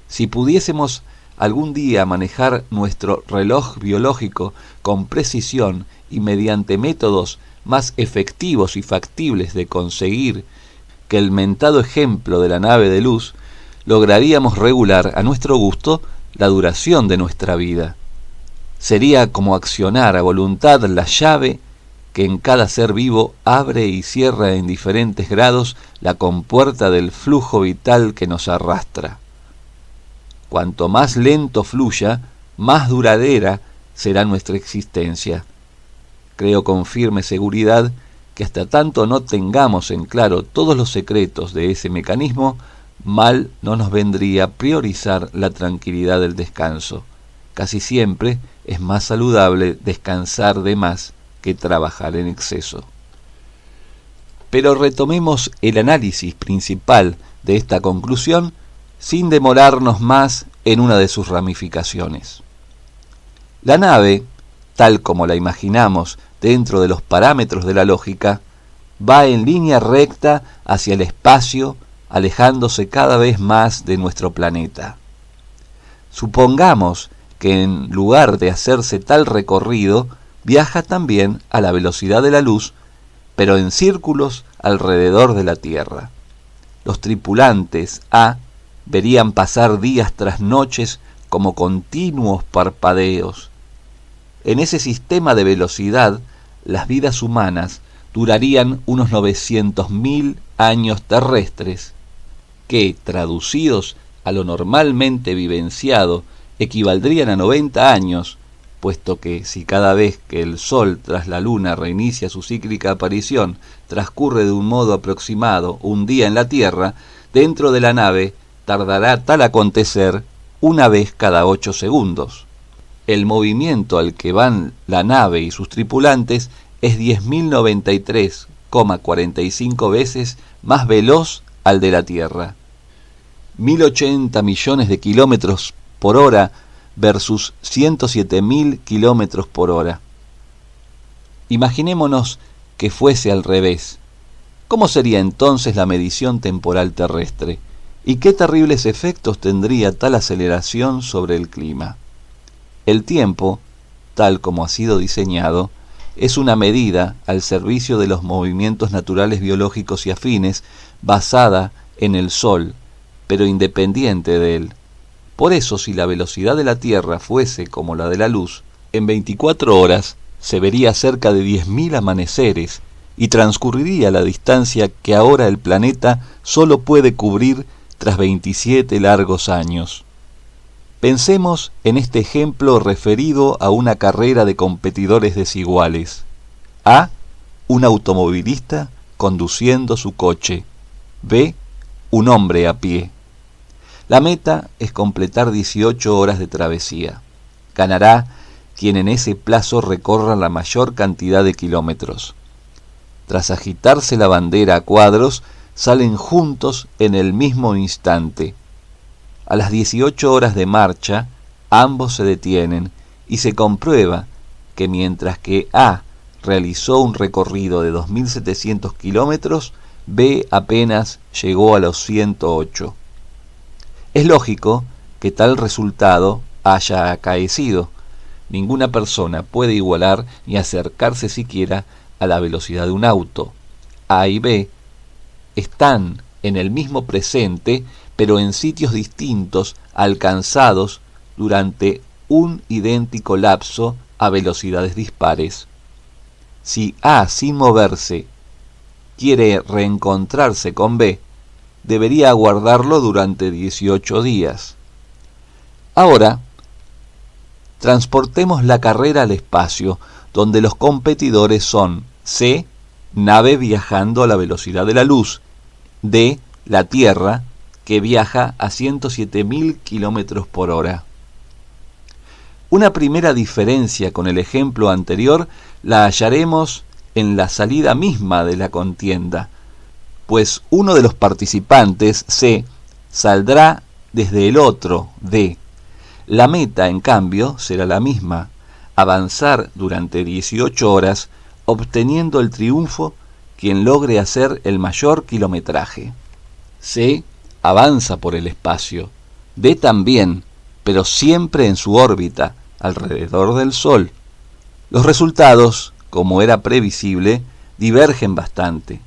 Si pudiésemos algún día manejar nuestro reloj biológico con precisión y mediante métodos más efectivos y factibles de conseguir que el mentado ejemplo de la nave de luz, lograríamos regular a nuestro gusto la duración de nuestra vida. Sería como accionar a voluntad la llave que en cada ser vivo abre y cierra en diferentes grados la compuerta del flujo vital que nos arrastra. Cuanto más lento fluya, más duradera será nuestra existencia. Creo con firme seguridad que hasta tanto no tengamos en claro todos los secretos de ese mecanismo, mal no nos vendría priorizar la tranquilidad del descanso. Casi siempre es más saludable descansar de más que trabajar en exceso. Pero retomemos el análisis principal de esta conclusión sin demorarnos más en una de sus ramificaciones. La nave, tal como la imaginamos dentro de los parámetros de la lógica, va en línea recta hacia el espacio, alejándose cada vez más de nuestro planeta. Supongamos que en lugar de hacerse tal recorrido, viaja también a la velocidad de la luz, pero en círculos alrededor de la Tierra. Los tripulantes A verían pasar días tras noches como continuos parpadeos. En ese sistema de velocidad, las vidas humanas durarían unos 900.000 años terrestres, que, traducidos a lo normalmente vivenciado, equivaldrían a 90 años, puesto que si cada vez que el Sol tras la Luna reinicia su cíclica aparición transcurre de un modo aproximado un día en la Tierra, dentro de la nave tardará tal acontecer una vez cada 8 segundos. El movimiento al que van la nave y sus tripulantes es 10.093,45 veces más veloz al de la Tierra. 1.080 millones de kilómetros por hora versus 107.000 kilómetros por hora. Imaginémonos que fuese al revés. ¿Cómo sería entonces la medición temporal terrestre? ¿Y qué terribles efectos tendría tal aceleración sobre el clima? El tiempo, tal como ha sido diseñado, es una medida al servicio de los movimientos naturales biológicos y afines, basada en el Sol, pero independiente de él. Por eso, si la velocidad de la Tierra fuese como la de la luz, en 24 horas se vería cerca de 10.000 amaneceres y transcurriría la distancia que ahora el planeta solo puede cubrir tras 27 largos años. Pensemos en este ejemplo referido a una carrera de competidores desiguales. A. Un automovilista conduciendo su coche. B. Un hombre a pie. La meta es completar 18 horas de travesía. Ganará quien en ese plazo recorra la mayor cantidad de kilómetros. tras agitarse la bandera a cuadros, salen juntos en el mismo instante. A las 18 horas de marcha, ambos se detienen y se comprueba que mientras que A realizó un recorrido de 2.700 kilómetros, B apenas llegó a los 108. Es lógico que tal resultado haya acaecido. Ninguna persona puede igualar ni acercarse siquiera a la velocidad de un auto. A y B están en el mismo presente, pero en sitios distintos, alcanzados durante un idéntico lapso a velocidades dispares. Si A, sin moverse, quiere reencontrarse con B, debería aguardarlo durante 18 días. Ahora, transportemos la carrera al espacio, donde los competidores son C, nave viajando a la velocidad de la luz, D, la Tierra, que viaja a 107.000 kilómetros por hora. Una primera diferencia con el ejemplo anterior la hallaremos en la salida misma de la contienda, pues uno de los participantes, C, saldrá desde el otro, D. La meta, en cambio, será la misma: avanzar durante 18 horas, obteniendo el triunfo quien logre hacer el mayor kilometraje. C avanza por el espacio, D también, pero siempre en su órbita, alrededor del Sol. Los resultados, como era previsible, divergen bastante.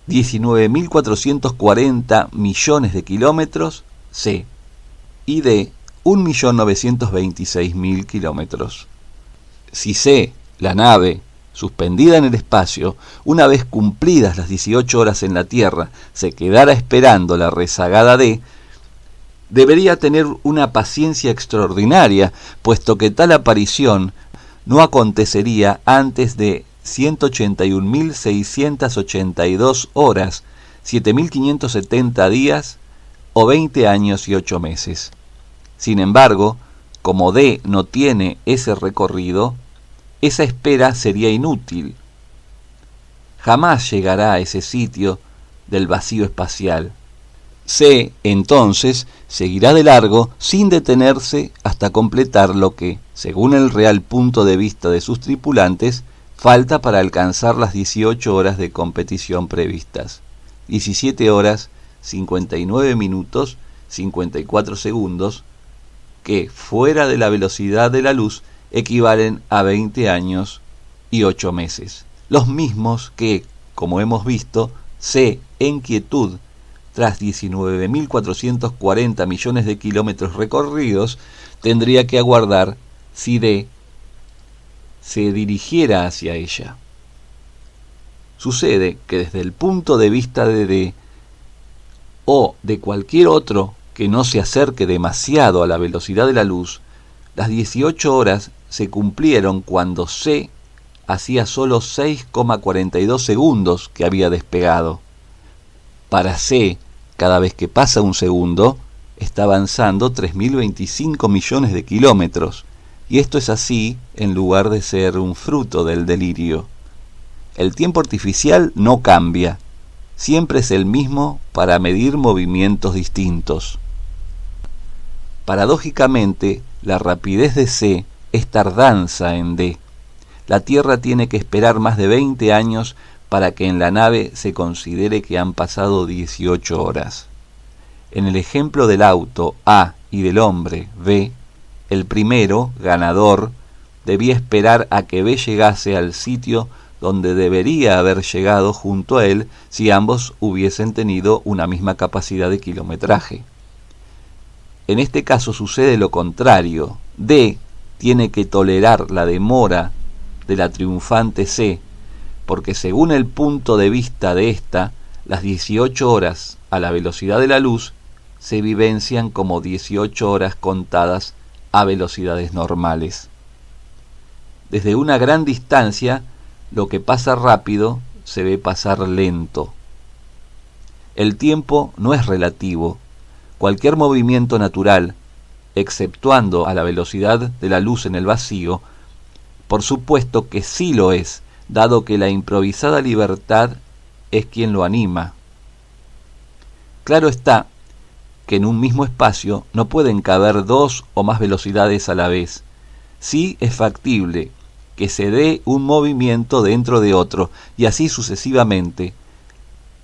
19.440 millones de kilómetros, C, y D, 1.926.000 kilómetros. Si C, la nave, suspendida en el espacio, una vez cumplidas las 18 horas en la Tierra, se quedara esperando la rezagada D, debería tener una paciencia extraordinaria, puesto que tal aparición no acontecería antes de 181.682 horas, 7.570 días o 20 años y 8 meses. Sin embargo, como D no tiene ese recorrido, esa espera sería inútil. Jamás llegará a ese sitio del vacío espacial. C, entonces, seguirá de largo sin detenerse hasta completar lo que, según el real punto de vista de sus tripulantes, falta para alcanzar las 18 horas de competición previstas. 17 horas, 59 minutos, 54 segundos, que, fuera de la velocidad de la luz, equivalen a 20 años y 8 meses. Los mismos que, como hemos visto, C, en quietud, tras 19.440 millones de kilómetros recorridos, tendría que aguardar si D se dirigiera hacia ella. Sucede que desde el punto de vista de D, o de cualquier otro que no se acerque demasiado a la velocidad de la luz, las 18 horas se cumplieron cuando C hacía solo 6,42 segundos que había despegado. Para C, cada vez que pasa un segundo, está avanzando 3.025 millones de kilómetros, y esto es así en lugar de ser un fruto del delirio. El tiempo artificial no cambia, siempre es el mismo para medir movimientos distintos. Paradójicamente, la rapidez de C es tardanza en D. La Tierra tiene que esperar más de 20 años para que en la nave se considere que han pasado 18 horas. En el ejemplo del auto A y del hombre B, el primero, ganador, debía esperar a que B llegase al sitio donde debería haber llegado junto a él si ambos hubiesen tenido una misma capacidad de kilometraje. En este caso sucede lo contrario. D tiene que tolerar la demora de la triunfante C, porque según el punto de vista de ésta, las 18 horas a la velocidad de la luz se vivencian como 18 horas contadas a velocidades normales. Desde una gran distancia, lo que pasa rápido se ve pasar lento. El tiempo no es relativo. Cualquier movimiento natural, exceptuando a la velocidad de la luz en el vacío, por supuesto que sí lo es, dado que la improvisada libertad es quien lo anima. Claro está que en un mismo espacio no pueden caber dos o más velocidades a la vez. Sí es factible que se dé un movimiento dentro de otro, y así sucesivamente,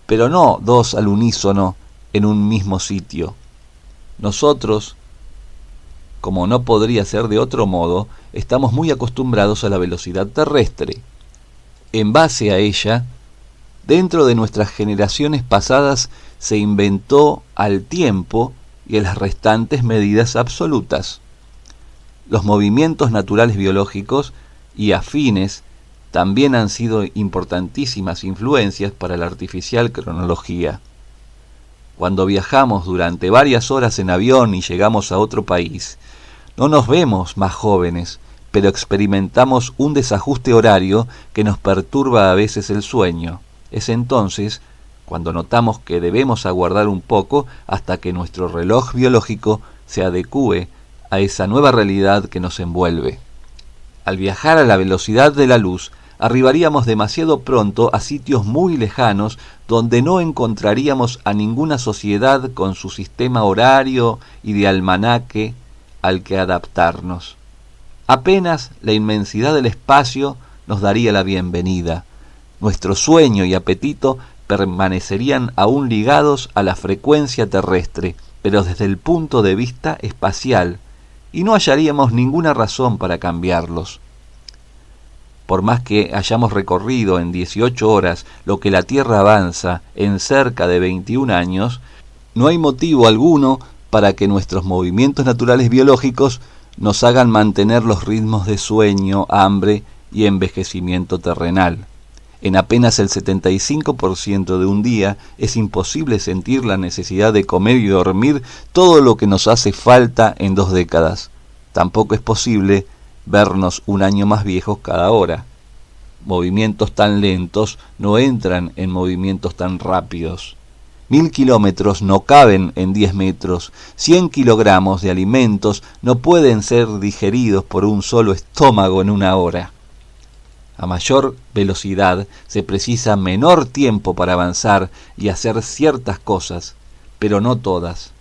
pero no dos al unísono en un mismo sitio. Nosotros, como no podría ser de otro modo, estamos muy acostumbrados a la velocidad terrestre. En base a ella, dentro de nuestras generaciones pasadas se inventó al tiempo y a las restantes medidas absolutas. Los movimientos naturales biológicos y afines también han sido importantísimas influencias para la artificial cronología. Cuando viajamos durante varias horas en avión y llegamos a otro país, no nos vemos más jóvenes, pero experimentamos un desajuste horario que nos perturba a veces el sueño. Es entonces cuando notamos que debemos aguardar un poco hasta que nuestro reloj biológico se adecúe a esa nueva realidad que nos envuelve. Al viajar a la velocidad de la luz, arribaríamos demasiado pronto a sitios muy lejanos donde no encontraríamos a ninguna sociedad con su sistema horario y de almanaque al que adaptarnos. Apenas la inmensidad del espacio nos daría la bienvenida. Nuestro sueño y apetito permanecerían aún ligados a la frecuencia terrestre, pero desde el punto de vista espacial, y no hallaríamos ninguna razón para cambiarlos. Por más que hayamos recorrido en 18 horas lo que la Tierra avanza en cerca de 21 años, no hay motivo alguno para que nuestros movimientos naturales biológicos nos hagan mantener los ritmos de sueño, hambre y envejecimiento terrenal. En apenas el 75% de un día es imposible sentir la necesidad de comer y dormir todo lo que nos hace falta en 2 décadas. Tampoco es posible vernos un año más viejos cada hora. Movimientos tan lentos no entran en movimientos tan rápidos. 1000 kilómetros no caben en 10 metros. 100 kilogramos de alimentos no pueden ser digeridos por un solo estómago en 1 hora. A mayor velocidad se precisa menor tiempo para avanzar y hacer ciertas cosas, pero no todas.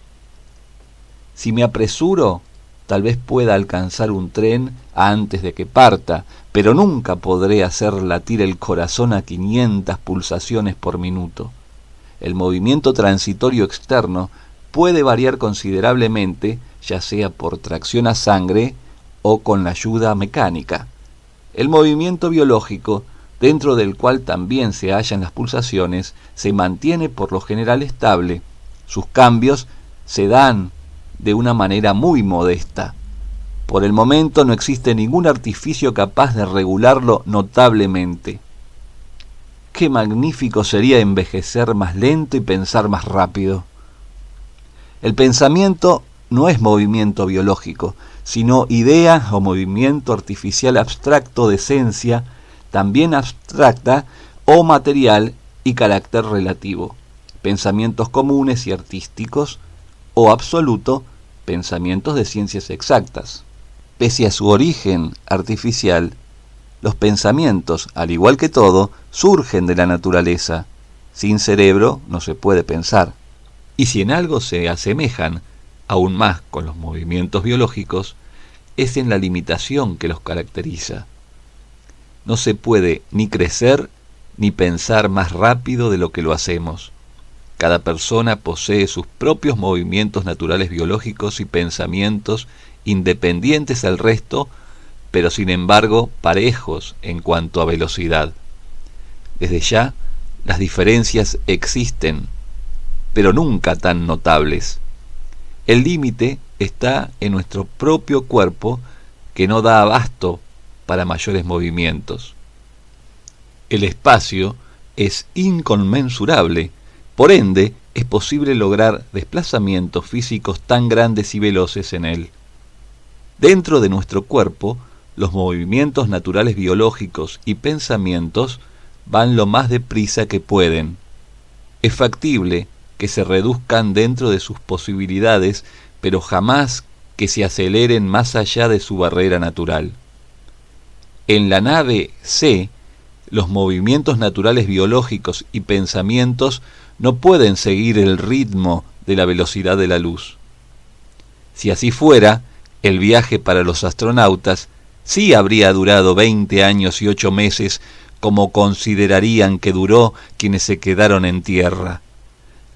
Si me apresuro, tal vez pueda alcanzar un tren antes de que parta, pero nunca podré hacer latir el corazón a 500 pulsaciones por minuto. El movimiento transitorio externo puede variar considerablemente, ya sea por tracción a sangre o con la ayuda mecánica. El movimiento biológico, dentro del cual también se hallan las pulsaciones, se mantiene por lo general estable. Sus cambios se dan de una manera muy modesta. Por el momento no existe ningún artificio capaz de regularlo notablemente. Qué magnífico sería envejecer más lento y pensar más rápido. El pensamiento no es movimiento biológico, sino idea o movimiento artificial abstracto de esencia, también abstracta o material y carácter relativo. Pensamientos comunes y artísticos, o absoluto, pensamientos de ciencias exactas. Pese a su origen artificial, los pensamientos, al igual que todo, surgen de la naturaleza. Sin cerebro no se puede pensar. Y si en algo se asemejan, aún más con los movimientos biológicos, es en la limitación que los caracteriza. No se puede ni crecer ni pensar más rápido de lo que lo hacemos. Cada persona posee sus propios movimientos naturales biológicos y pensamientos independientes al resto, pero sin embargo parejos en cuanto a velocidad. Desde ya, las diferencias existen, pero nunca tan notables. El límite está en nuestro propio cuerpo, que no da abasto para mayores movimientos. El espacio es inconmensurable, por ende es posible lograr desplazamientos físicos tan grandes y veloces en él. Dentro de nuestro cuerpo, los movimientos naturales biológicos y pensamientos van lo más deprisa que pueden. Es factible que se reduzcan dentro de sus posibilidades, pero jamás que se aceleren más allá de su barrera natural. En la nave C, los movimientos naturales biológicos y pensamientos no pueden seguir el ritmo de la velocidad de la luz. Si así fuera, el viaje para los astronautas sí habría durado 20 años y 8 meses, como considerarían que duró quienes se quedaron en tierra.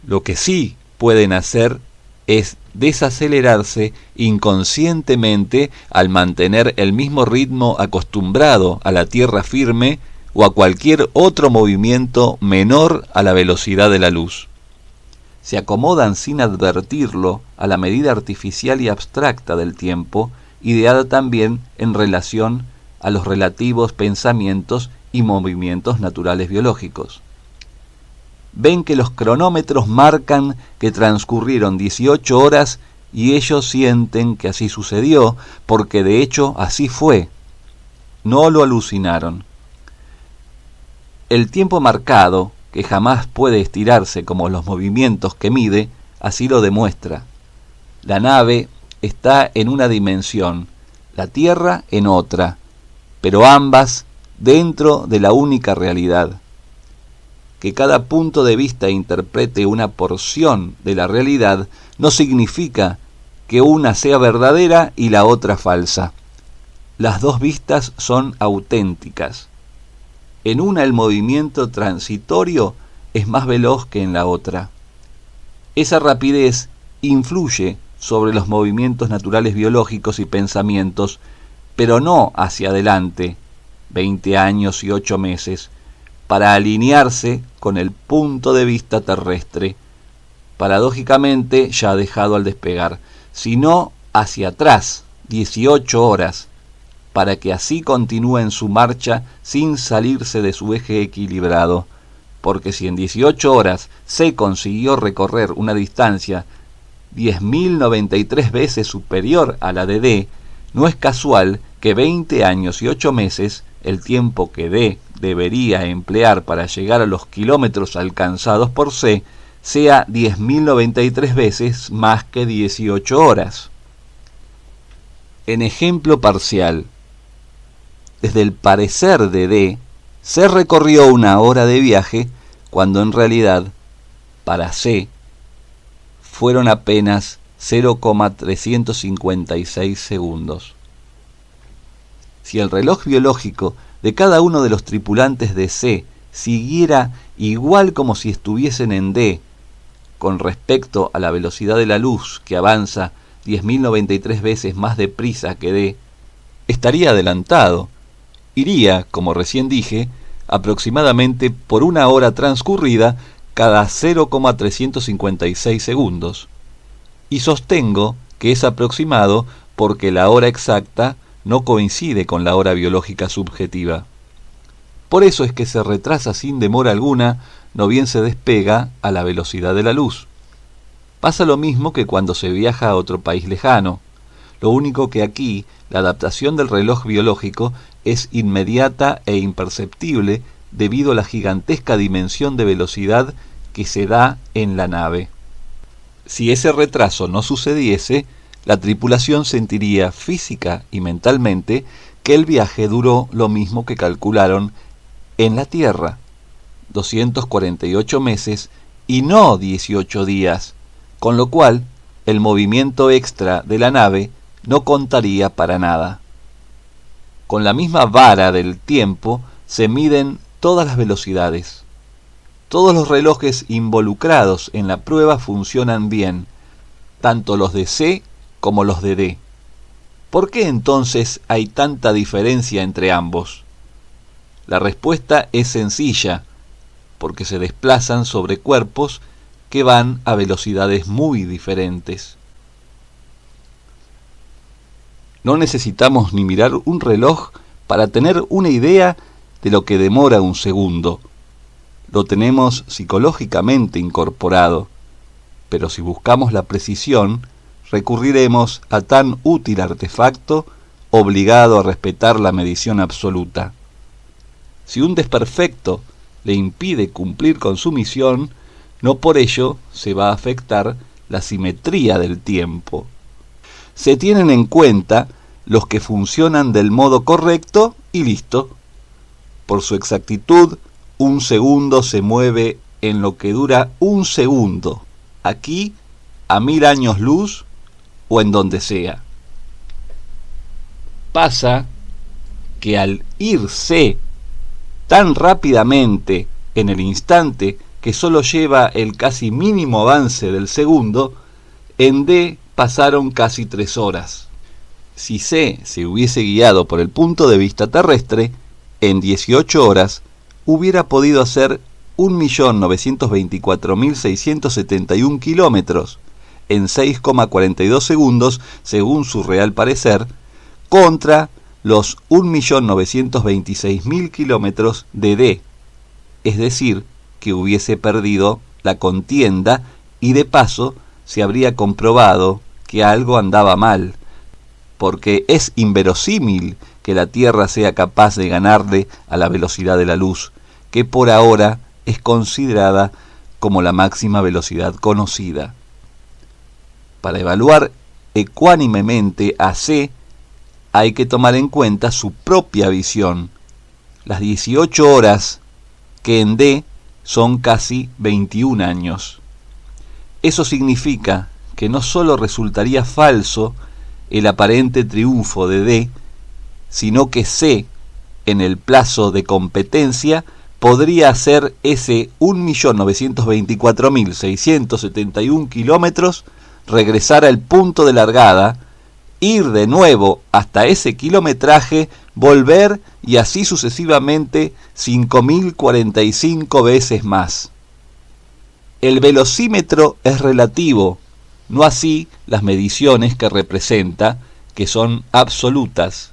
Lo que sí pueden hacer es desacelerarse inconscientemente al mantener el mismo ritmo acostumbrado a la tierra firme o a cualquier otro movimiento menor a la velocidad de la luz. Se acomodan sin advertirlo a la medida artificial y abstracta del tiempo, ideada también en relación a los relativos pensamientos y movimientos naturales biológicos. Ven que los cronómetros marcan que transcurrieron 18 horas y ellos sienten que así sucedió, porque de hecho así fue. No lo alucinaron. El tiempo marcado, que jamás puede estirarse como los movimientos que mide, así lo demuestra. La nave está en una dimensión, la Tierra en otra, pero ambas dentro de la única realidad. Que cada punto de vista interprete una porción de la realidad no significa que una sea verdadera y la otra falsa. Las dos vistas son auténticas. En una el movimiento transitorio es más veloz que en la otra. Esa rapidez influye sobre los movimientos naturales biológicos y pensamientos, pero no hacia adelante, 20 años y 8 meses, para alinearse con el punto de vista terrestre, paradójicamente ya dejado al despegar, sino hacia atrás, 18 horas, para que así continúen su marcha sin salirse de su eje equilibrado, porque si en 18 horas se consiguió recorrer una distancia 10.093 veces superior a la de D, no es casual que 20 años y 8 meses, el tiempo que D debería emplear para llegar a los kilómetros alcanzados por C, sea 10.093 veces más que 18 horas. En ejemplo parcial, desde el parecer de D, se recorrió 1 hora de viaje, cuando en realidad, para C, fueron apenas 0,356 segundos. Si el reloj biológico de cada uno de los tripulantes de C siguiera igual como si estuviesen en D, con respecto a la velocidad de la luz que avanza 10.093 veces más deprisa que D, estaría adelantado. Iría, como recién dije, aproximadamente por 1 hora transcurrida cada 0,356 segundos. Y sostengo que es aproximado porque la hora exacta no coincide con la hora biológica subjetiva. Por eso es que se retrasa sin demora alguna, no bien se despega a la velocidad de la luz. Pasa lo mismo que cuando se viaja a otro país lejano. Lo único que aquí la adaptación del reloj biológico es inmediata e imperceptible debido a la gigantesca dimensión de velocidad que se da en la nave. Si ese retraso no sucediese, la tripulación sentiría física y mentalmente que el viaje duró lo mismo que calcularon en la Tierra, 248 meses y no 18 días, con lo cual el movimiento extra de la nave no contaría para nada. Con la misma vara del tiempo se miden todas las velocidades. Todos los relojes involucrados en la prueba funcionan bien, tanto los de C como los de D. ¿Por qué entonces hay tanta diferencia entre ambos? La respuesta es sencilla, porque se desplazan sobre cuerpos que van a velocidades muy diferentes. No necesitamos ni mirar un reloj para tener una idea de lo que demora un segundo. Lo tenemos psicológicamente incorporado, pero si buscamos la precisión, recurriremos a tan útil artefacto obligado a respetar la medición absoluta. Si un desperfecto le impide cumplir con su misión, no por ello se va a afectar la simetría del tiempo. Se tienen en cuenta los que funcionan del modo correcto y listo. Por su exactitud, un segundo se mueve en lo que dura un segundo, aquí, a 1000 años luz o en donde sea. Pasa que al irse tan rápidamente en el instante que solo lleva el casi mínimo avance del segundo, en D pasaron casi 3 horas. Si C se hubiese guiado por el punto de vista terrestre, en 18 horas hubiera podido hacer 1.924.671 kilómetros en 6,42 segundos, según su real parecer, contra los 1.926.000 kilómetros de D, es decir, que hubiese perdido la contienda y de paso se habría comprobado que algo andaba mal, porque es inverosímil que la Tierra sea capaz de ganarle a la velocidad de la luz, que por ahora es considerada como la máxima velocidad conocida. Para evaluar ecuánimemente a C, hay que tomar en cuenta su propia visión, las 18 horas que en D son casi 21 años. Eso significa que no solo resultaría falso el aparente triunfo de D, sino que C, en el plazo de competencia, podría hacer ese 1.924.671 kilómetros, regresar al punto de largada, ir de nuevo hasta ese kilometraje, volver y así sucesivamente 5.045 veces más. El velocímetro es relativo, no así las mediciones que representa, que son absolutas.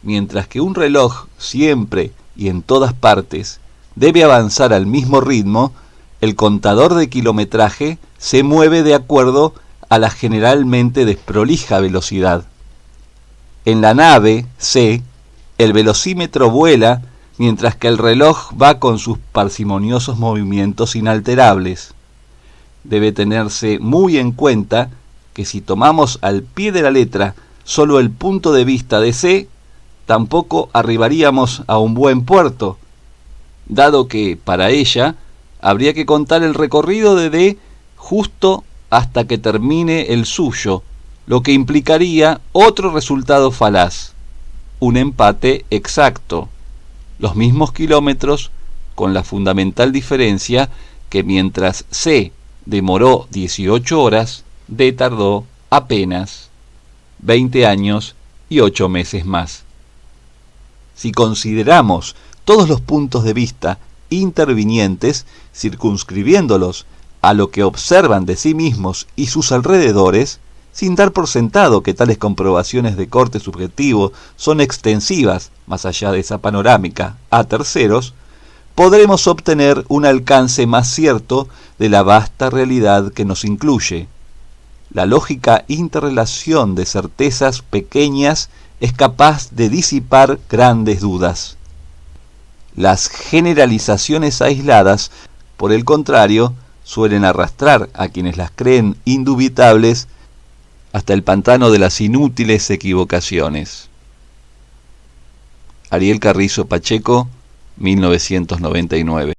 Mientras que un reloj siempre y en todas partes debe avanzar al mismo ritmo, el contador de kilometraje se mueve de acuerdo a la generalmente desprolija velocidad. En la nave C, el velocímetro vuela mientras que el reloj va con sus parsimoniosos movimientos inalterables. Debe tenerse muy en cuenta que si tomamos al pie de la letra solo el punto de vista de C, tampoco arribaríamos a un buen puerto, dado que para ella habría que contar el recorrido de D justo hasta que termine el suyo, lo que implicaría otro resultado falaz, un empate exacto, los mismos kilómetros, con la fundamental diferencia que mientras C demoró 18 horas, D tardó apenas 20 años y 8 meses más. Si consideramos todos los puntos de vista intervinientes, circunscribiéndolos a lo que observan de sí mismos y sus alrededores, sin dar por sentado que tales comprobaciones de corte subjetivo son extensivas, más allá de esa panorámica, a terceros, podremos obtener un alcance más cierto de la vasta realidad que nos incluye. La lógica interrelación de certezas pequeñas es capaz de disipar grandes dudas. Las generalizaciones aisladas, por el contrario, suelen arrastrar a quienes las creen indubitables hasta el pantano de las inútiles equivocaciones. Ariel Carrizo Pacheco, 1999.